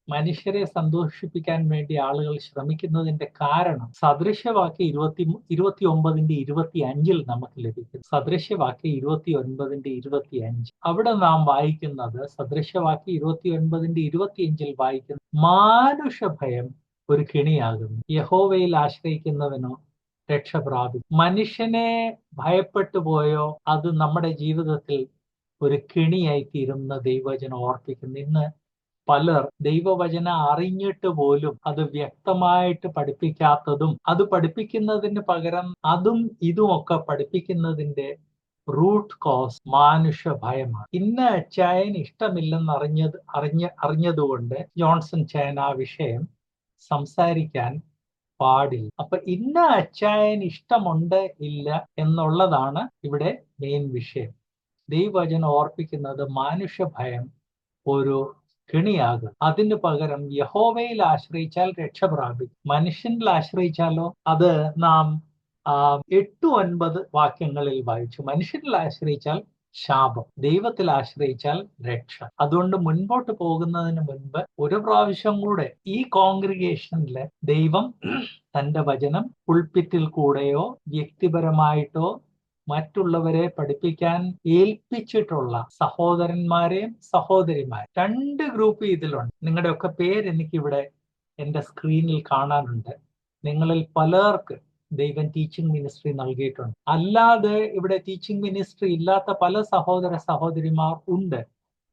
മനുഷ്യരെ സന്തോഷിപ്പിക്കാൻ വേണ്ടി ആളുകൾ ശ്രമിക്കുന്നതിന്റെ കാരണം സദൃശ്യവാക്യം 29:25 നമുക്ക് ലഭിക്കും. സദൃശ്യവാക്യം 29:25 അവിടെ നാം വായിക്കുന്നത്, സദൃശ്യവാക്യം 29:25 വായിക്കുന്നത്, മാനുഷഭയം ഒരു കെണിയാകുന്നു, യഹോവയിൽ ആശ്രയിക്കുന്നവനോ രക്ഷ പ്രാപിക്കും. മനുഷ്യനെ ഭയപ്പെട്ടു പോയോ അത് നമ്മുടെ ജീവിതത്തിൽ ഒരു കെണിയായി തീരുന്ന ദൈവവചനം ഓർപ്പിക്കുന്നു. ഇന്ന് പലർ ദൈവവചനം അറിഞ്ഞിട്ട് പോലും അത് വ്യക്തമായിട്ട് പഠിപ്പിക്കാത്തതും, അത് പഠിപ്പിക്കുന്നതിന് പകരം അതും ഇതുമൊക്കെ പഠിപ്പിക്കുന്നതിന്റെ റൂട്ട് കോസ് മാനുഷ്യ ഭയമാണ്. ഇന്ന അച്ചായൻ ഇഷ്ടമില്ലെന്ന് അറിഞ്ഞതുകൊണ്ട് ജോൺസൺ ചായൻ ആ വിഷയം സംസാരിക്കാൻ പാടില്ല. അപ്പൊ ഇന്ന അച്ചായൻ ഇഷ്ടമുണ്ട് ഇല്ല എന്നുള്ളതാണ് ഇവിടെ മെയിൻ വിഷയം. ദൈവവചനം ഓർപ്പിക്കുന്നത് മാനുഷ്യ ഭയം ഒരു കെണിയാകും. അതിന് പകരം യഹോവയിൽ ആശ്രയിച്ചാൽ രക്ഷ പ്രാപിക്കും. മനുഷ്യനിൽ ആശ്രയിച്ചാലോ അത് നാം 8-9 വാക്യങ്ങളിൽ വായിച്ചു. മനുഷ്യരിൽ ആശ്രയിച്ചാൽ ശാപം, ദൈവത്തിൽ ആശ്രയിച്ചാൽ രക്ഷ. അതുകൊണ്ട് മുൻപോട്ട് പോകുന്നതിന് മുൻപ് ഒരു പ്രാവശ്യം കൂടെ ഈ കോൺഗ്രിഗേഷനില് ദൈവം തന്റെ വചനം പുൾപിറ്റിൽ കൂടെയോ വ്യക്തിപരമായിട്ടോ മറ്റുള്ളവരെ പഠിപ്പിക്കാൻ ഏൽപ്പിച്ചിട്ടുള്ള സഹോദരന്മാരെയും സഹോദരിമാരെയും 2 ഗ്രൂപ്പ് ഇതിലുണ്ട്. നിങ്ങളുടെയൊക്കെ പേര് എനിക്കിവിടെ എന്റെ സ്ക്രീനിൽ കാണാനുണ്ട്. നിങ്ങളിൽ പലർക്ക് ദൈവം ടീച്ചിങ് മിനിസ്ട്രി നൽകിയിട്ടുണ്ട്. അല്ലാതെ ഇവിടെ ടീച്ചിങ് മിനിസ്ട്രി ഇല്ലാത്ത പല സഹോദര സഹോദരിമാർ ഉണ്ട്.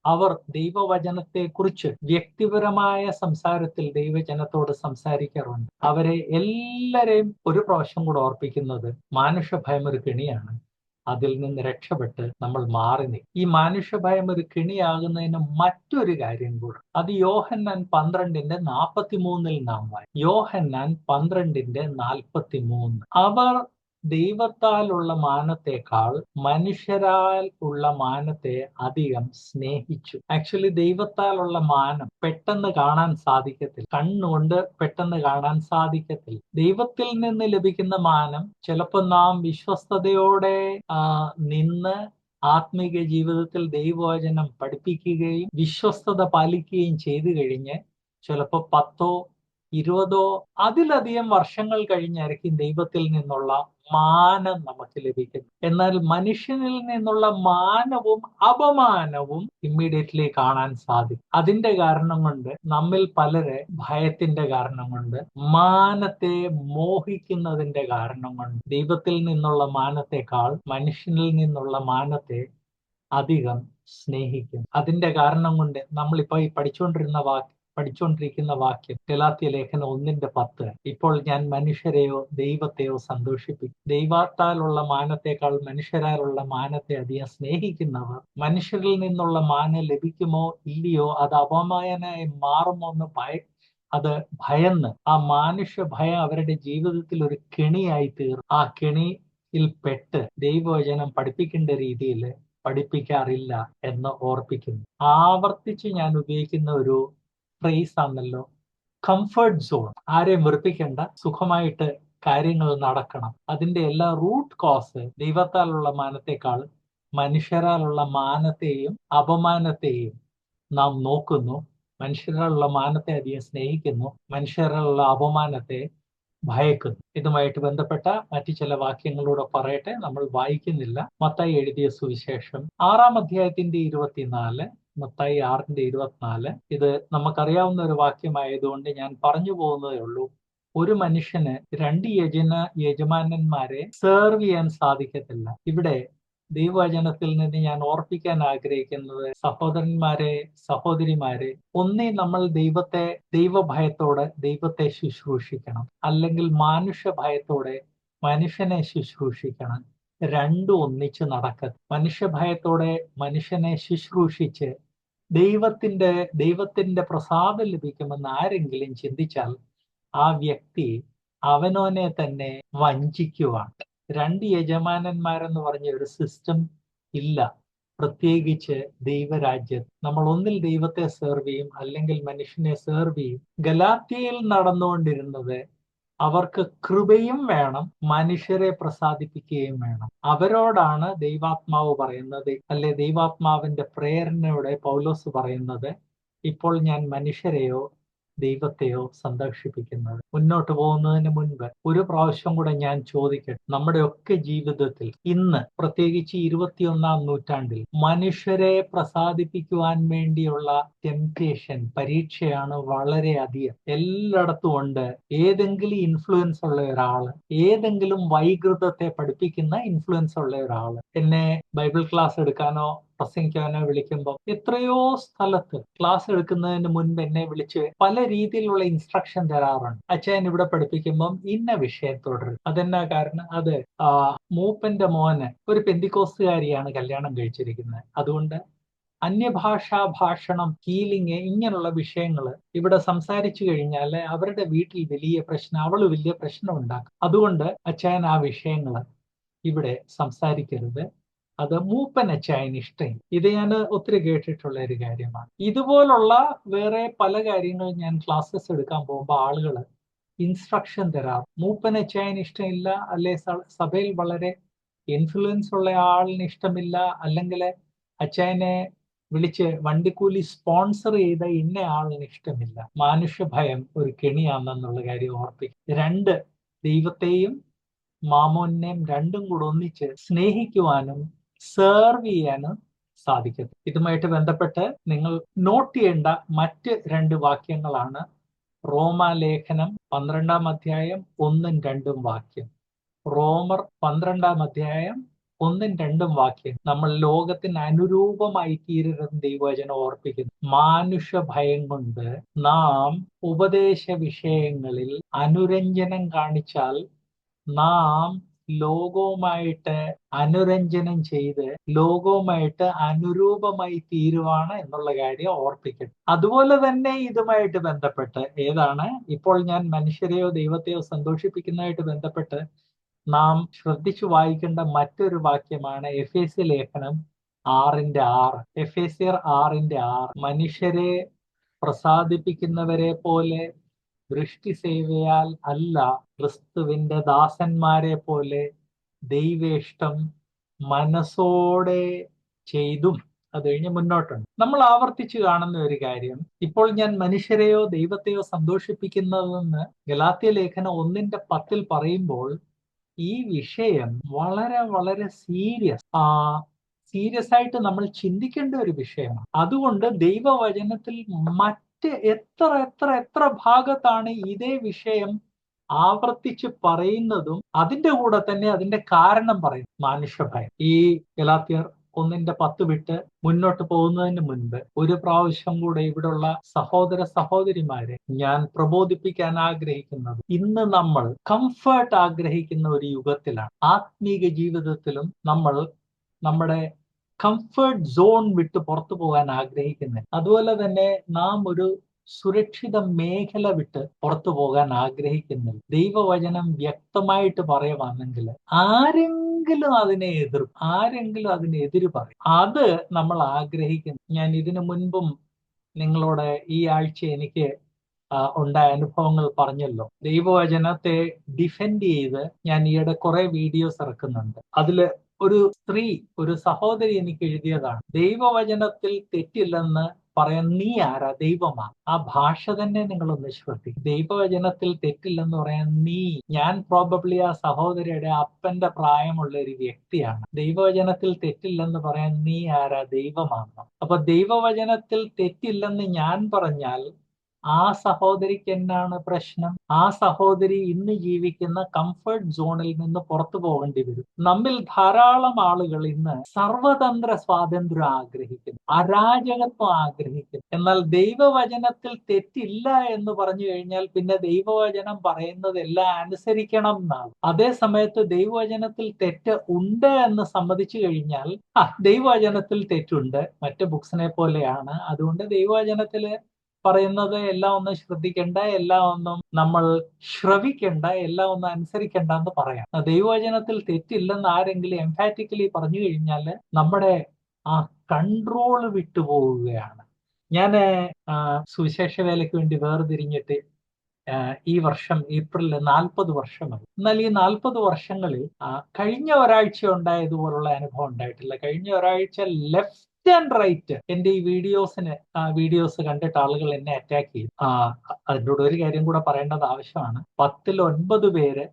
അവർ ദൈവവചനത്തെക്കുറിച്ച് വ്യക്തിപരമായ സംസാരത്തിൽ ദൈവജനത്തോട് സംസാരിക്കാറുണ്ട്. അവരെ എല്ലാരെയും ഒരു പ്രാവശ്യം കൂടെ ഓർപ്പിക്കുന്നത് മാനുഷഭയം ഒരു കെണിയാണ്. അതിൽ നിന്ന് രക്ഷപ്പെട്ട് നമ്മൾ മാറി നിൽക്കും. ഈ മാനുഷഭയം ഒരു കെണിയാകുന്നതിന് മറ്റൊരു കാര്യം കൂടെ. അത് യോഹന്നാൻ 12:43 നാം വായിക്കും. യോഹന്നാൻ 12:43. അവർ ദൈവത്താലുള്ള മാനത്തെക്കാൾ മനുഷ്യരാൽ ഉള്ള മാനത്തെ അധികം സ്നേഹിച്ചു. ആക്ച്വലി ദൈവത്താലുള്ള മാനം പെട്ടെന്ന് കാണാൻ സാധിക്കത്തില്ല, കണ്ണുകൊണ്ട് പെട്ടെന്ന് കാണാൻ സാധിക്കത്തില്ല. ദൈവത്തിൽ നിന്ന് ലഭിക്കുന്ന മാനം ചിലപ്പോൾ നാം വിശ്വസ്തയോടെ നിന്ന് ആത്മീക ജീവിതത്തിൽ ദൈവവചനം പഠിപ്പിക്കുകയും വിശ്വസ്തത പാലിക്കുകയും ചെയ്തു കഴിഞ്ഞ് ചിലപ്പോൾ 10-20 അതിലധികം വർഷങ്ങൾ കഴിഞ്ഞായിരിക്കും ദൈവത്തിൽ നിന്നുള്ള മാനം നമുക്ക് ലഭിക്കുന്നു. എന്നാൽ മനുഷ്യനിൽ നിന്നുള്ള മാനവും അപമാനവും ഇമ്മീഡിയറ്റ്ലി കാണാൻ സാധിക്കും. അതിന്റെ കാരണം കൊണ്ട് നമ്മിൽ പലരെ ഭയത്തിന്റെ കാരണം കൊണ്ട്, മാനത്തെ മോഹിക്കുന്നതിന്റെ കാരണം കൊണ്ട് ദൈവത്തിൽ നിന്നുള്ള മാനത്തെക്കാൾ മനുഷ്യനിൽ നിന്നുള്ള മാനത്തെ അധികം സ്നേഹിക്കും. അതിന്റെ കാരണം കൊണ്ട് നമ്മളിപ്പോ ഈ പഠിച്ചുകൊണ്ടിരിക്കുന്ന വാക്യം ഗലാത്യ ലേഖനം 1:10. ഇപ്പോൾ ഞാൻ മനുഷ്യരെയോ ദൈവത്തെയോ സന്തോഷിപ്പിക്കും. ദൈവത്താലുള്ള മാനത്തെക്കാൾ മനുഷ്യരാലുള്ള മാനത്തെ അധികം സ്നേഹിക്കുന്നവർ മനുഷ്യരിൽ നിന്നുള്ള മാനം ലഭിക്കുമോ ഇല്ലയോ, അത് അപമാനമായി മാറുമോ എന്ന് അത് ഭയന്ന് ആ മാനുഷ്യ ഭയം അവരുടെ ജീവിതത്തിൽ ഒരു കെണിയായി തീർന്നു. ആ കെണിയിൽ പെട്ട് ദൈവവചനം പഠിപ്പിക്കേണ്ട രീതിയിൽ പഠിപ്പിക്കാറില്ല എന്ന് ഓർപ്പിക്കുന്നു. ആവർത്തിച്ച് ഞാൻ ഉപയോഗിക്കുന്ന ഒരു ഫ്രേസ് ആണല്ലോ കംഫർട്ട് സോൺ. ആരെയും വെറുപ്പിക്കേണ്ട, സുഖമായിട്ട് കാര്യങ്ങൾ നടക്കണം. അതിന്റെ എല്ലാ റൂട്ട് കോസ് ദൈവത്താലുള്ള മാനത്തെക്കാൾ മനുഷ്യരാലുള്ള മാനത്തെയും അപമാനത്തെയും നാം നോക്കുന്നു. മനുഷ്യരാലുള്ള മാനത്തെ അധികം സ്നേഹിക്കുന്നു, മനുഷ്യരാലുള്ള അപമാനത്തെ ഭയക്കുന്നു. ഇതുമായിട്ട് ബന്ധപ്പെട്ട മറ്റു ചില വാക്യങ്ങളൂടെ പറയട്ടെ, നമ്മൾ വായിക്കുന്നില്ല. മത്തായി എഴുതിയ സുവിശേഷം 6-ാം അധ്യായത്തിന്റെ 24, മത്തായി 6:24. ഇത് നമുക്കറിയാവുന്ന ഒരു വാക്യമായതുകൊണ്ട് ഞാൻ പറഞ്ഞു പോകുന്നതേ ഉള്ളൂ. ഒരു മനുഷ്യന് 2 യജമാനന്മാരെ സെർവ് ചെയ്യാൻ സാധിക്കത്തില്ല. ഇവിടെ ദൈവവചനത്തിൽ നിന്ന് ഞാൻ ഓർപ്പിക്കാൻ ആഗ്രഹിക്കുന്നത്, സഹോദരന്മാരെ സഹോദരിമാരെ, ഒന്നേ നമ്മൾ ദൈവഭയത്തോടെ ദൈവത്തെ ശുശ്രൂഷിക്കണം, അല്ലെങ്കിൽ മാനുഷ്യ ഭയത്തോടെ മനുഷ്യനെ ശുശ്രൂഷിക്കണം. രണ്ടും ഒന്നിച്ച് നടക്കരുത്. മനുഷ്യഭയത്തോടെ മനുഷ്യനെ ശുശ്രൂഷിച്ച് ദൈവത്തിന്റെ പ്രസാദം ലഭിക്കുമെന്ന് ആരെങ്കിലും ചിന്തിച്ചാൽ ആ വ്യക്തി അവനവനെ തന്നെ വഞ്ചിക്കുവാണ്. 2 യജമാനന്മാരെന്ന് പറഞ്ഞ ഒരു സിസ്റ്റം ഇല്ല, പ്രത്യേകിച്ച് ദൈവരാജ്യത്ത്. നമ്മൾ ഒന്നിൽ ദൈവത്തെ സെർവ് ചെയ്യും, അല്ലെങ്കിൽ മനുഷ്യനെ സെർവ് ചെയ്യും. ഗലാത്യയിൽ നടന്നുകൊണ്ടിരുന്നത് അവർക്ക് കൃപയും വേണം, മനുഷ്യരെ പ്രസാദിപ്പിക്കുകയും വേണം. അവരോടാണ് ദൈവാത്മാവ് പറയുന്നത്, അല്ലെ ദൈവാത്മാവിന്റെ പ്രേരണയോടെ പൗലോസ് പറയുന്നത്, ഇപ്പോൾ ഞാൻ മനുഷ്യരെയോ ദൈവത്തെയോ സന്തോഷിപ്പിക്കുന്നത്. മുന്നോട്ട് പോകുന്നതിന് മുൻപ് ഒരു പ്രാവശ്യം കൂടെ ഞാൻ ചോദിക്കട്ടെ, നമ്മുടെയൊക്കെ ജീവിതത്തിൽ ഇന്ന്, പ്രത്യേകിച്ച് 21-ാം നൂറ്റാണ്ടിൽ മനുഷ്യരെ പ്രസാദിപ്പിക്കുവാൻ വേണ്ടിയുള്ള ടെംപ്റ്റേഷൻ, പരീക്ഷയാണ് വളരെ അധികം. എല്ലായിടത്തും ഉണ്ട്. ഏതെങ്കിലും ഇൻഫ്ലുവൻസ് ഉള്ള ഒരാള്, ഏതെങ്കിലും വൈകൃതത്തെ പഠിപ്പിക്കുന്ന ഇൻഫ്ലുവൻസ് ഉള്ള ഒരാള് എന്നെ ബൈബിൾ ക്ലാസ് എടുക്കാനോ പ്രസംഗിക്കാനോ വിളിക്കുമ്പോൾ, എത്രയോ സ്ഥലത്ത് ക്ലാസ് എടുക്കുന്നതിന് മുൻപ് എന്നെ വിളിച്ച് പല രീതിയിലുള്ള ഇൻസ്ട്രക്ഷൻ തരാറുണ്ട്. അച്ഛൻ ഇവിടെ പഠിപ്പിക്കുമ്പം ഇന്ന വിഷയം തുടരും. അതെന്നാ കാരണം? അത് മൂപ്പന്റെ മോന് ഒരു പെന്തിക്കോസ്തുകാരിയാണ് കല്യാണം കഴിച്ചിരിക്കുന്നത്. അതുകൊണ്ട് അന്യഭാഷാ ഭാഷണം, ഹീലിംഗ്, ഇങ്ങനെയുള്ള വിഷയങ്ങൾ ഇവിടെ സംസാരിച്ചു കഴിഞ്ഞാൽ അവരുടെ വീട്ടിൽ വലിയ പ്രശ്നം, അവള് വലിയ പ്രശ്നം ഉണ്ടാക്കും. അതുകൊണ്ട് അച്ഛൻ ആ വിഷയങ്ങൾ ഇവിടെ സംസാരിക്കരുത്, അത് മൂപ്പൻ അച്ചായന് ഇഷ്ടം. ഇത് ഞാൻ ഒത്തിരി കേട്ടിട്ടുള്ള ഒരു കാര്യമാണ്. ഇതുപോലുള്ള വേറെ പല കാര്യങ്ങൾ ഞാൻ ക്ലാസ്സസ് എടുക്കാൻ പോകുമ്പോൾ ആളുകൾ ഇൻസ്ട്രക്ഷൻ തരാറ്. മൂപ്പനച്ചായന് ഇഷ്ടമില്ല, അല്ലെ സഭയിൽ വളരെ ഇൻഫ്ലുവൻസ് ഉള്ള ആളിന് ഇഷ്ടമില്ല, അല്ലെങ്കിൽ അച്ചായനെ വിളിച്ച് വണ്ടിക്കൂലി സ്പോൺസർ ചെയ്ത ഇന്ന ആളിന് ഇഷ്ടമില്ല. മാനുഷ്യഭയം ഒരു കെണിയാണെന്നുള്ള കാര്യം ഓർപ്പിക്കും. രണ്ട്, ദൈവത്തെയും മാമോനെയും രണ്ടും കൂടെ ഒന്നിച്ച് സ്നേഹിക്കുവാനും സെർവ് ചെയ്യാനും സാധിക്കും. ഇതുമായിട്ട് ബന്ധപ്പെട്ട് നിങ്ങൾ നോട്ട് ചെയ്യേണ്ട മറ്റ് 2 വാക്യങ്ങളാണ് റോമാലേഖനം 12-ാം അധ്യായം 1-2 വാക്യം. റോമർ 12-ാം അധ്യായം 1-2 വാക്യം. നമ്മൾ ലോകത്തിന് അനുരൂപമായി തീരരുതെന്ന് ദൈവവചനം ഓർപ്പിക്കുന്നു. മാനുഷ്യ ഭയം കൊണ്ട് നാം ഉപദേശ വിഷയങ്ങളിൽ അനുരഞ്ജനം കാണിച്ചാൽ നാം ലോകവുമായിട്ട് അനുരഞ്ജനം ചെയ്ത് ലോകവുമായിട്ട് അനുരൂപമായി തീരുവാണ് എന്നുള്ള കാര്യം ഓർപ്പിക്കണം. അതുപോലെ തന്നെ ഇതുമായിട്ട് ബന്ധപ്പെട്ട് ഏതാണ് ഇപ്പോൾ ഞാൻ മനുഷ്യരെയോ ദൈവത്തെയോ സന്തോഷിപ്പിക്കുന്നതായിട്ട് ബന്ധപ്പെട്ട് നാം ശ്രദ്ധിച്ചു വായിക്കേണ്ട മറ്റൊരു വാക്യമാണ് എഫേസ്യ ലേഖനം 6:6. എഫേസ്യർ 6:6. മനുഷ്യരെ പ്രസാദിപ്പിക്കുന്നവരെ പോലെ ദൃഷ്ടി സേവയാൽ അല്ല, ക്രിസ്തുവിന്റെ ദാസന്മാരെ പോലെ ദൈവേഷ്ടം മനസ്സോടെ ചെയ്തും. അത് കഴിഞ്ഞ് മുന്നോട്ടുണ്ട്. നമ്മൾ ആവർത്തിച്ച് കാണുന്ന ഒരു കാര്യം, ഇപ്പോൾ ഞാൻ മനുഷ്യരെയോ ദൈവത്തെയോ സന്തോഷിപ്പിക്കുന്നതെന്ന് ഗലാത്യ ലേഖനം 1:10 പറയുമ്പോൾ ഈ വിഷയം വളരെ വളരെ സീരിയസ് ആയിട്ട് നമ്മൾ ചിന്തിക്കേണ്ട ഒരു വിഷയമാണ്. അതുകൊണ്ട് ദൈവവചനത്തിൽ മറ്റ് എത്ര ഭാഗത്താണ് ഇതേ വിഷയം ആവർത്തിച്ച് പറയുന്നതും അതിന്റെ കൂടെ തന്നെ അതിന്റെ കാരണം പറയും. മാനുഷ്യഭയം. ഈ ഗലാത്യർ 1:10 വിട്ട് മുന്നോട്ട് പോകുന്നതിന് മുൻപ് ഒരു പ്രാവശ്യം കൂടെ ഇവിടെയുള്ള സഹോദര സഹോദരിമാരെ ഞാൻ പ്രബോധിപ്പിക്കാൻ ആഗ്രഹിക്കുന്നത്, ഇന്ന് നമ്മൾ കംഫർട്ട് ആഗ്രഹിക്കുന്ന ഒരു യുഗത്തിലാണ്. ആത്മീക ജീവിതത്തിലും നമ്മൾ നമ്മുടെ കംഫർട്ട് സോൺ വിട്ട് പുറത്തു പോകാൻ ആഗ്രഹിക്കുന്നില്ല. അതുപോലെ തന്നെ നാം ഒരു സുരക്ഷിത മേഖല വിട്ട് പുറത്തു പോകാൻ ആഗ്രഹിക്കുന്നില്ല. ദൈവവചനം വ്യക്തമായിട്ട് പറയുവാണെങ്കിൽ ആരെങ്കിലും അതിനെതിര് പറയും. അത് നമ്മൾ ആഗ്രഹിക്കുന്നു. ഞാൻ ഇതിനു മുൻപും നിങ്ങളോട് ഈ ആഴ്ച എനിക്ക് ഉണ്ടായ അനുഭവങ്ങൾ പറഞ്ഞല്ലോ. ദൈവവചനത്തെ ഡിഫെൻഡ് ചെയ്ത് ഞാൻ ഈയിടെ കുറെ വീഡിയോസ് ഇറക്കുന്നുണ്ട്. അതില് ഒരു സഹോദരി എനിക്ക് എഴുതിയതാണ്, ദൈവവചനത്തിൽ തെറ്റില്ലെന്ന് പറയാൻ നീ ആരാ, ദൈവമാ. ആ ഭാഷ തന്നെ നിങ്ങളൊന്ന് ശ്രദ്ധിക്കും. ദൈവവചനത്തിൽ തെറ്റില്ലെന്ന് പറയാൻ ഞാൻ പ്രോബബ്ലി ആ സഹോദരിയുടെ അപ്പന്റെ പ്രായമുള്ള ഒരു വ്യക്തിയാണ്. ദൈവവചനത്തിൽ തെറ്റില്ലെന്ന് പറയാൻ നീ ആരാ, ദൈവമാണോ? അപ്പൊ ദൈവവചനത്തിൽ തെറ്റില്ലെന്ന് ഞാൻ പറഞ്ഞാൽ ആ സഹോദരിക്ക് എന്നാണ് പ്രശ്നം? ആ സഹോദരി ഇന്ന് ജീവിക്കുന്ന കംഫർട്ട് സോണിൽ നിന്ന് പുറത്തു പോകേണ്ടി വരും. നമ്മിൽ ധാരാളം ആളുകൾ ഇന്ന് സർവതന്ത്ര സ്വാതന്ത്ര്യം ആഗ്രഹിക്കുന്നു, അരാജകത്വം ആഗ്രഹിക്കുന്നു. എന്നാൽ ദൈവവചനത്തിൽ തെറ്റില്ല എന്ന് പറഞ്ഞു കഴിഞ്ഞാൽ പിന്നെ ദൈവവചനം പറയുന്നതെല്ലാം അനുസരിക്കണം എന്നാണ്. അതേ സമയത്ത് ദൈവവചനത്തിൽ തെറ്റ് ഉണ്ട് എന്ന് സമ്മതിച്ചു കഴിഞ്ഞാൽ ദൈവവചനത്തിൽ തെറ്റുണ്ട്, മറ്റ് ബുക്സിനെ പോലെയാണ്, അതുകൊണ്ട് ദൈവവചനത്തില് പറയുന്നത് എല്ലാം ഒന്നും ശ്രദ്ധിക്കേണ്ട, എല്ലാം ഒന്നും നമ്മൾ ശ്രവിക്കേണ്ട, എല്ലാം ഒന്നും അനുസരിക്കേണ്ട എന്ന് പറയാം. ദൈവവചനത്തിൽ തെറ്റില്ലെന്ന് ആരെങ്കിലും എംഫാറ്റിക്കലി പറഞ്ഞു കഴിഞ്ഞാൽ നമ്മുടെ ആ കൺട്രോൾ വിട്ടുപോവുകയാണ്. ഞാൻ സുവിശേഷ വേലയ്ക്ക് വേണ്ടി വേർതിരിഞ്ഞിട്ട് ഈ വർഷം ഏപ്രിലിൽ 40 വർഷമായി. എന്നാൽ ഈ 40 വർഷങ്ങളിൽ കഴിഞ്ഞ ഒരാഴ്ച ഉണ്ടായതുപോലുള്ള അനുഭവം ഉണ്ടായിട്ടില്ല. കഴിഞ്ഞ ഒരാഴ്ച ലെഫ്റ്റ് ആൻഡ് റൈറ്റ് എന്റെ ഈ വീഡിയോസ് കണ്ടിട്ട് ആളുകൾ എന്നെ അറ്റാക്ക് ചെയ്തു. അതിനോട് ഒരു കാര്യം കൂടെ പറയേണ്ടത് ആവശ്യമാണ്. 10-ൽ 9 പേര്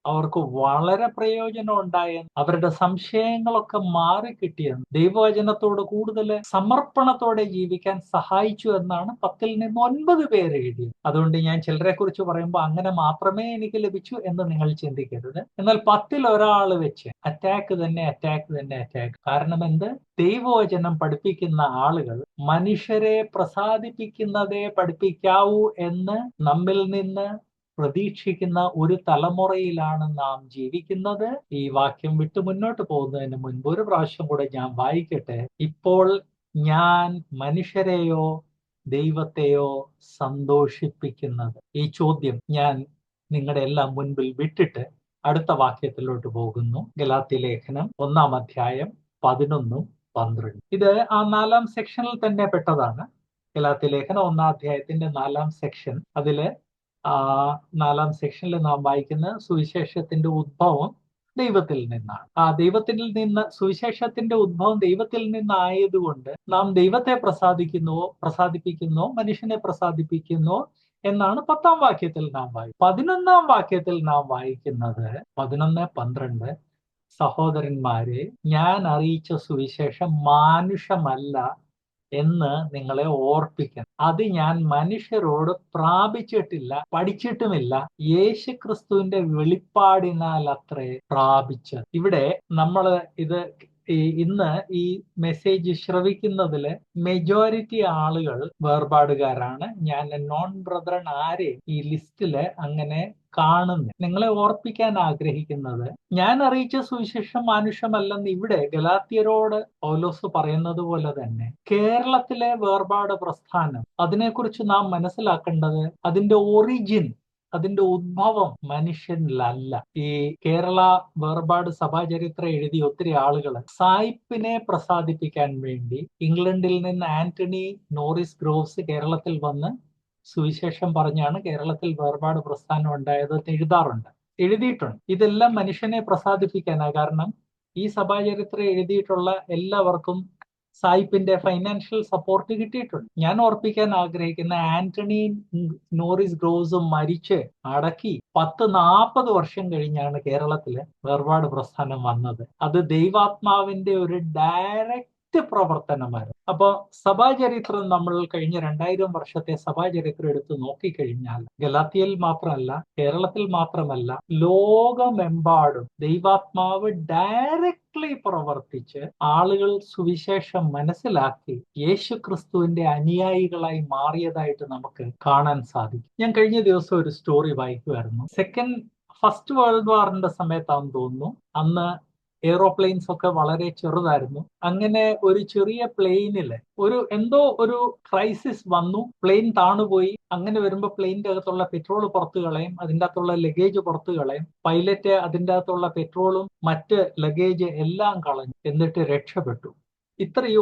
അവർക്ക് വളരെ പ്രയോജനം ഉണ്ടായെന്ന്, അവരുടെ സംശയങ്ങളൊക്കെ മാറിക്കിട്ടിയെന്ന്, ദൈവവചനത്തോട് കൂടുതൽ സമർപ്പണത്തോടെ ജീവിക്കാൻ സഹായിച്ചു എന്നാണ് 10-ൽ നിന്ന് 9 പേര് എഴുതിയത്. അതുകൊണ്ട് ഞാൻ ചിലരെ കുറിച്ച് പറയുമ്പോൾ അങ്ങനെ മാത്രമേ എനിക്ക് ലഭിച്ചു എന്ന് നിങ്ങൾ ചിന്തിക്കരുത്. എന്നാൽ 10-ൽ ഒരാൾ വെച്ച് അറ്റാക്ക് തന്നെ. കാരണം എന്ത്? ദൈവവചനം പഠിപ്പിക്കുന്ന ആളുകൾ മനുഷ്യരെ പ്രസാദിപ്പിക്കുന്നതേ പഠിപ്പിക്കാവൂ എന്ന് നമ്മിൽ നിന്ന് പ്രതീക്ഷിക്കുന്ന ഒരു തലമുറയിലാണ് നാം ജീവിക്കുന്നത്. ഈ വാക്യം വിട്ട് മുന്നോട്ട് പോകുന്നതിന് മുൻപ് ഒരു പ്രാവശ്യം കൂടെ ഞാൻ വായിക്കട്ടെ. ഇപ്പോൾ ഞാൻ മനുഷ്യരെയോ ദൈവത്തെയോ സന്തോഷിപ്പിക്കുന്നത്? ഈ ചോദ്യം ഞാൻ നിങ്ങളുടെ എല്ലാം മുൻപിൽ വിട്ടിട്ട് അടുത്ത വാക്യത്തിലോട്ട് പോകുന്നു. ഗലാത്യ ലേഖനം 1-ാം അധ്യായം 11-12. ഇത് ആ 4-ാം സെക്ഷനിൽ തന്നെ പെട്ടതാണ്. ഗലാത്യ ലേഖനം 1-ാം അധ്യായത്തിന്റെ 4-ാം സെക്ഷൻ. അതില് 4-ാം സെക്ഷനിൽ നാം വായിക്കുന്ന സുവിശേഷത്തിന്റെ ഉദ്ഭവം ദൈവത്തിൽ നിന്നാണ്. സുവിശേഷത്തിന്റെ ഉദ്ഭവം ദൈവത്തിൽ നിന്നായതുകൊണ്ട് നാം ദൈവത്തെ പ്രസാദിപ്പിക്കുന്നോ മനുഷ്യനെ പ്രസാദിപ്പിക്കുന്നോ എന്നാണ് 10-ാം വാക്യത്തിൽ നാം വായിക്കുന്നത്. 11-ാം വാക്യത്തിൽ നാം വായിക്കുന്നത് 11-12 സഹോദരന്മാരെ, ഞാൻ അറിയിച്ച സുവിശേഷം മാനുഷമല്ല എന്ന് നിങ്ങളെ ഓർപ്പിക്കണം. അത് ഞാൻ മനുഷ്യരോട് പ്രാപിച്ചിട്ടില്ല, പഠിച്ചിട്ടുമില്ല, യേശു ക്രിസ്തുവിന്റെ വെളിപ്പാടിനാൽ അത്രേ പ്രാപിച്ചത്. ഇവിടെ നമ്മൾ ഇത് ഇന്ന് ഈ മെസ്സേജ് ശ്രവിക്കുന്നതില് മെജോറിറ്റി ആളുകൾ വേർപാടുകാരാണ്. ഞാൻ നോൺ ബ്രദറൻ ആരെയും ഈ ലിസ്റ്റില് അങ്ങനെ കാണുന്നു. നിങ്ങളെ ഓർപ്പിക്കാൻ ആഗ്രഹിക്കുന്നത്, ഞാൻ അറിയിച്ച സുവിശേഷം മാനുഷമല്ലെന്ന് ഇവിടെ ഗലാത്യരോട് പൗലോസ് പറയുന്നത് പോലെ തന്നെ കേരളത്തിലെ വേർപാട് പ്രസ്ഥാനം, അതിനെക്കുറിച്ച് നാം മനസ്സിലാക്കേണ്ടത് അതിന്റെ ഒറിജിൻ, അതിന്റെ ഉദ്ഭവം മനുഷ്യനിലല്ല. ഈ കേരള വേർപാട് സഭാചരിത്രം എഴുതിയ ഒത്തിരി ആളുകൾ സായിപ്പിനെ പ്രസാദിപ്പിക്കാൻ വേണ്ടി ഇംഗ്ലണ്ടിൽ നിന്ന് ആന്റണി നോറിസ് ഗ്രോവ്സ് കേരളത്തിൽ വന്ന് സുവിശേഷം പറഞ്ഞാണ് കേരളത്തിൽ വേർപാട് പ്രസ്ഥാനം ഉണ്ടായതെന്ന് എഴുതിയിട്ടുണ്ട്. ഇതെല്ലാം മനുഷ്യനെ പ്രസാദിപ്പിക്കാനാണ്. കാരണം ഈ സഭാചരിത്രം എഴുതിയിട്ടുള്ള എല്ലാവർക്കും സായിപ്പിന്റെ ഫൈനാൻഷ്യൽ സപ്പോർട്ട് കിട്ടിയിട്ടുണ്ട്. ഞാൻ ഓർപ്പിക്കാൻ ആഗ്രഹിക്കുന്ന, ആന്റണി നോറിസ് ഗ്രോവ്സ് മരിച്ച് അടക്കി 40 വർഷം കഴിഞ്ഞാണ് കേരളത്തില് വേർപാട് പ്രസ്ഥാനം വന്നത്. അത് ദൈവാത്മാവിന്റെ ഒരു ഡയറക്റ്റ് പ്രവർത്തനമായിരുന്നു. അപ്പൊ സഭാചരിത്രം നമ്മൾ കഴിഞ്ഞ 2000 വർഷത്തെ സഭാചരിത്രം എടുത്ത് നോക്കിക്കഴിഞ്ഞാൽ ഗലാത്യയിൽ മാത്രമല്ല, കേരളത്തിൽ മാത്രമല്ല, ലോകമെമ്പാടും ദൈവാത്മാവ് ഡയറക്ട്ലി പ്രവർത്തിച്ച് ആളുകൾ സുവിശേഷം മനസ്സിലാക്കി യേശു ക്രിസ്തുവിന്റെ അനുയായികളായി മാറിയതായിട്ട് നമുക്ക് കാണാൻ സാധിക്കും. ഞാൻ കഴിഞ്ഞ ദിവസം ഒരു സ്റ്റോറി വായിക്കുമായിരുന്നു. ഫസ്റ്റ് വേൾഡ് വാറിന്റെ സമയത്താണെന്ന് തോന്നുന്നു. അന്ന് എയ്റോപ്ലെയിൻസ് ഒക്കെ വളരെ ചെറുതായിരുന്നു. അങ്ങനെ ഒരു ചെറിയ പ്ലെയിനില് എന്തോ ഒരു ക്രൈസിസ് വന്നു, പ്ലെയിൻ താണുപോയി. അങ്ങനെ വരുമ്പോൾ പ്ലെയിനിന്റെ അകത്തുള്ള പെട്രോൾ പുറത്തു കളയും, അതിൻ്റെ അകത്തുള്ള ലഗേജ് പുറത്തു കളയും. പൈലറ്റ് അതിൻ്റെ അകത്തുള്ള പെട്രോളും മറ്റ് ലഗേജ് എല്ലാം കളഞ്ഞു, എന്നിട്ട് രക്ഷപ്പെട്ടു.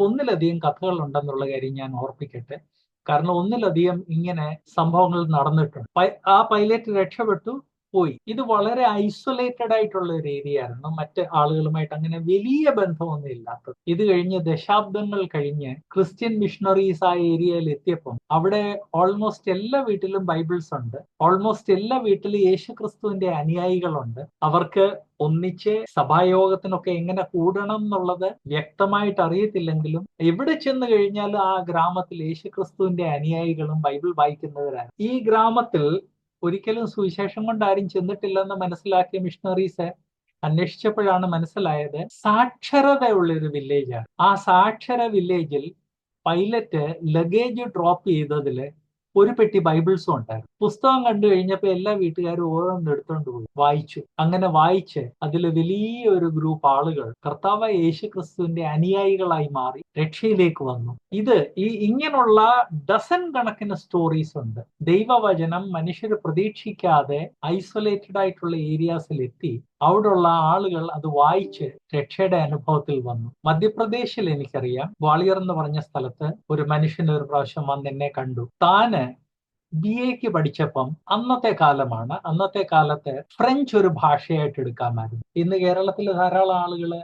ഒന്നിലധികം കഥകൾ ഉണ്ടെന്നുള്ള കാര്യം ഞാൻ ഓർപ്പിക്കട്ടെ. കാരണം ഒന്നിലധികം ഇങ്ങനെ സംഭവങ്ങൾ നടന്നിട്ടുണ്ട്. ആ പൈലറ്റ് രക്ഷപ്പെട്ടു പോയി. ഇത് വളരെ ഐസൊലേറ്റഡ് ആയിട്ടുള്ള ഒരു ഏരിയ ആയിരുന്നു, മറ്റ് ആളുകളുമായിട്ട് അങ്ങനെ വലിയ ബന്ധമൊന്നും ഇല്ലാത്തത്. ഇത് കഴിഞ്ഞ് ദശാബ്ദങ്ങൾ കഴിഞ്ഞ് ക്രിസ്ത്യൻ മിഷണറീസ് ആ ഏരിയയിൽ എത്തിയപ്പം അവിടെ ഓൾമോസ്റ്റ് എല്ലാ വീട്ടിലും ബൈബിൾസ് ഉണ്ട്, ഓൾമോസ്റ്റ് എല്ലാ വീട്ടിലും യേശു ക്രിസ്തുവിന്റെ അനുയായികളുണ്ട്. അവർക്ക് ഒന്നിച്ച് സഭായോഗത്തിനൊക്കെ എങ്ങനെ കൂടണം എന്നുള്ളത് വ്യക്തമായിട്ട് അറിയത്തില്ലെങ്കിലും എവിടെ ചെന്ന് കഴിഞ്ഞാലും ആ ഗ്രാമത്തിൽ യേശു ക്രിസ്തുവിന്റെ അനുയായികളും ബൈബിൾ വായിക്കുന്നവരാണ്. ഈ ഗ്രാമത്തിൽ ഒരിക്കലും സുവിശേഷം കൊണ്ട് ആരും ചെന്നിട്ടില്ലെന്ന് മനസ്സിലാക്കിയ മിഷണറീസ് അന്വേഷിച്ചപ്പോഴാണ് മനസ്സിലായത് സാക്ഷരതയുള്ള ഒരു വില്ലേജാണ്. ആ സാക്ഷര വില്ലേജിൽ പൈലറ്റ് ലഗേജ് ഡ്രോപ്പ് ചെയ്തതില് ഒരു പെട്ടി ബൈബിൾസും ഉണ്ടായിരുന്നു. പുസ്തകം കണ്ടു കഴിഞ്ഞപ്പോൾ എല്ലാ വീട്ടുകാരും ഓരോന്ന് എടുത്തോണ്ട് പോയി വായിച്ചു. അങ്ങനെ വായിച്ച് അതിൽ വലിയൊരു ഗ്രൂപ്പ് ആളുകൾ കർത്താവ് യേശു ക്രിസ്തുവിന്റെ അനുയായികളായി മാറി രക്ഷയിലേക്ക് വന്നു. ഇങ്ങനെയുള്ള ഡസൻ കണക്കിന് സ്റ്റോറീസ് ഉണ്ട്. ദൈവവചനം മനുഷ്യർ പ്രതീക്ഷിക്കാതെ ഐസൊലേറ്റഡ് ആയിട്ടുള്ള ഏരിയാസിൽ എത്തി അവിടെയുള്ള ആളുകൾ അത് വായിച്ച് രക്ഷയുടെ അനുഭവത്തിൽ വന്നു. മധ്യപ്രദേശിൽ എനിക്കറിയാം, ഗ്വാളിയർ എന്ന് പറഞ്ഞ സ്ഥലത്ത് ഒരു മനുഷ്യൻ ഒരു പ്രാവശ്യം വന്ന് എന്നെ കണ്ടു. താന് BA പഠിച്ചപ്പം അന്നത്തെ കാലത്ത് ഫ്രഞ്ച് ഒരു ഭാഷയായിട്ട് എടുക്കാമായിരുന്നു. ഇന്ന് കേരളത്തിൽ ധാരാളം ആളുകള്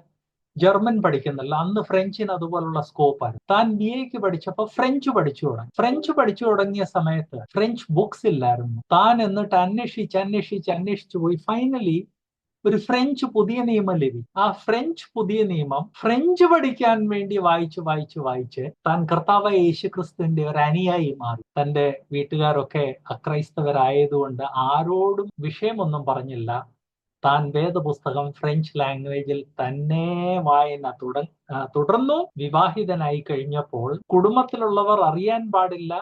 ജർമ്മൻ പഠിക്കുന്നില്ല, അന്ന് ഫ്രഞ്ചിന് അതുപോലുള്ള സ്കോപ്പായിരുന്നു. താൻ BA പഠിച്ചപ്പോൾ ഫ്രഞ്ച് പഠിച്ചു തുടങ്ങിയ സമയത്ത് ഫ്രഞ്ച് ബുക്സ് ഇല്ലായിരുന്നു. താൻ എന്നിട്ട് അന്വേഷിച്ചു പോയി ഫൈനലി ഒരു ഫ്രഞ്ച് പുതിയ നിയമം ലഭിച്ചു. ആ ഫ്രഞ്ച് പുതിയ നിയമം ഫ്രഞ്ച് പഠിക്കാൻ വേണ്ടി വായിച്ച് താൻ കർത്താവ് യേശു ക്രിസ്തുവിന്റെ ഒരു അനുയായി മാറി. തന്റെ വീട്ടുകാരൊക്കെ അക്രൈസ്തവരായതുകൊണ്ട് ആരോടും വിഷയമൊന്നും പറഞ്ഞില്ല. താൻ വേദപുസ്തകം ഫ്രഞ്ച് ലാംഗ്വേജിൽ തന്നെ വായന തുടർന്നു. വിവാഹിതനായി കഴിഞ്ഞപ്പോൾ കുടുംബത്തിലുള്ളവർ അറിയാൻ പാടില്ല,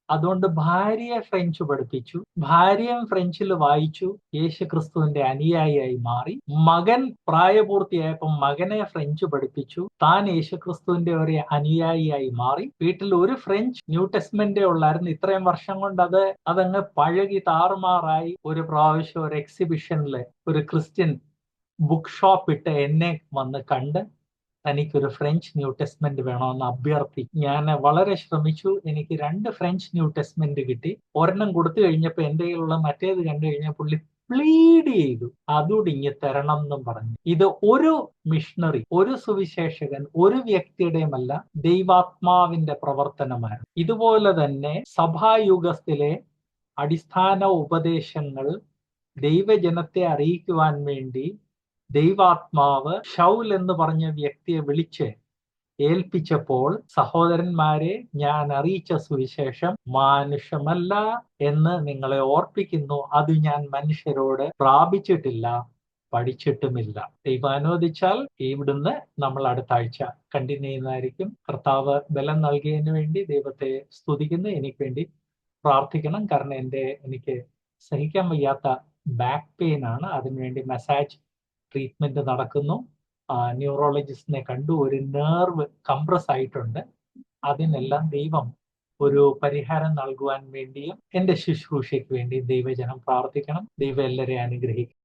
അതുകൊണ്ട് ഭാര്യയെ ഫ്രഞ്ച് പഠിപ്പിച്ചു. ഭാര്യയും ഫ്രഞ്ചിൽ വായിച്ചു, യേശു ക്രിസ്തുവിന്റെ അനുയായിയായി മാറി. മകൻ പ്രായപൂർത്തിയായപ്പോൾ മകനെ ഫ്രഞ്ച് പഠിപ്പിച്ചു. താൻ യേശു ക്രിസ്തുവിന്റെ ഒരു അനുയായിയായി മാറി. വീട്ടിൽ ഒരു ഫ്രഞ്ച് ന്യൂ ടെസ്റ്റ്മെന്റേ ഉള്ളായിരുന്നു. ഇത്രയും വർഷം കൊണ്ട് അതങ്ങ് പഴകി താറുമാറായി. ഒരു പ്രാവശ്യം ഒരു എക്സിബിഷനിൽ ഒരു ക്രിസ്ത്യൻ ബുക്ക് ഷോപ്പ് ഇട്ട് എന്നെ വന്ന് കണ്ട് തനിക്കൊരു ഫ്രഞ്ച് ന്യൂ ടെസ്റ്റ്മെന്റ് വേണമെന്ന് അഭ്യർത്ഥിച്ചു. ഞാൻ വളരെ ശ്രമിച്ചു. എനിക്ക് 2 ഫ്രഞ്ച് ന്യൂ ടെസ്റ്റ്മെന്റ് കിട്ടി. ഒരെണ്ണം കൊടുത്തു കഴിഞ്ഞപ്പോൾ എന്റെ കയ്യിലുള്ള മറ്റേത് കണ്ടു കഴിഞ്ഞാൽ പുള്ളി പ്ലീഡ് ചെയ്തു, അതുകൂടി ഇങ്ങ് തരണം എന്നും പറഞ്ഞു. ഇത് ഒരു മിഷണറി, ഒരു സുവിശേഷകൻ, ഒരു വ്യക്തിയുടെയുമല്ല, ദൈവാത്മാവിന്റെ പ്രവർത്തനമായിരുന്നു. ഇതുപോലെ തന്നെ സഭായുഗത്തിലെ അടിസ്ഥാന ഉപദേശങ്ങൾ ദൈവജനത്തെ അറിയിക്കുവാൻ വേണ്ടി ദൈവാത്മാവ് ശൗൽ എന്ന് പറഞ്ഞ വ്യക്തിയെ വിളിച്ച് ഏൽപ്പിച്ചപ്പോൾ, സഹോദരന്മാരെ, ഞാൻ അറിയിച്ച സുവിശേഷം മാനുഷമല്ല എന്ന് നിങ്ങളെ ഓർപ്പിക്കുന്നു. അത് ഞാൻ മനുഷ്യരോട് പ്രാപിച്ചിട്ടില്ല, പഠിച്ചിട്ടുമില്ല. ദൈവം അനുവദിച്ചാൽ ഇവിടുന്ന് നമ്മൾ അടുത്ത ആഴ്ച കണ്ടിന്യൂ ചെയ്യുന്നതായിരിക്കും. കർത്താവ് ബലം നൽകിയതിനു വേണ്ടി ദൈവത്തെ സ്തുതിക്കുന്നു. എനിക്ക് വേണ്ടി പ്രാർത്ഥിക്കണം. കാരണം എനിക്ക് സഹിക്കാൻ വയ്യാത്ത ബാക്ക് പെയിൻ ആണ്. അതിനുവേണ്ടി മസാജ് ട്രീറ്റ്മെന്റ് നടക്കുന്നു. ന്യൂറോളജിസ്റ്റിനെ കണ്ടു. ഒരു നെർവ് കംപ്രസ് ആയിട്ടുണ്ട്. അതിനെല്ലാം ദൈവം ഒരു പരിഹാരം നൽകുവാൻ വേണ്ടിയും എന്റെ ശുശ്രൂഷയ്ക്ക് വേണ്ടി ദൈവജനം പ്രാർത്ഥിക്കണം. ദൈവം എല്ലാവരെയും അനുഗ്രഹിക്കും.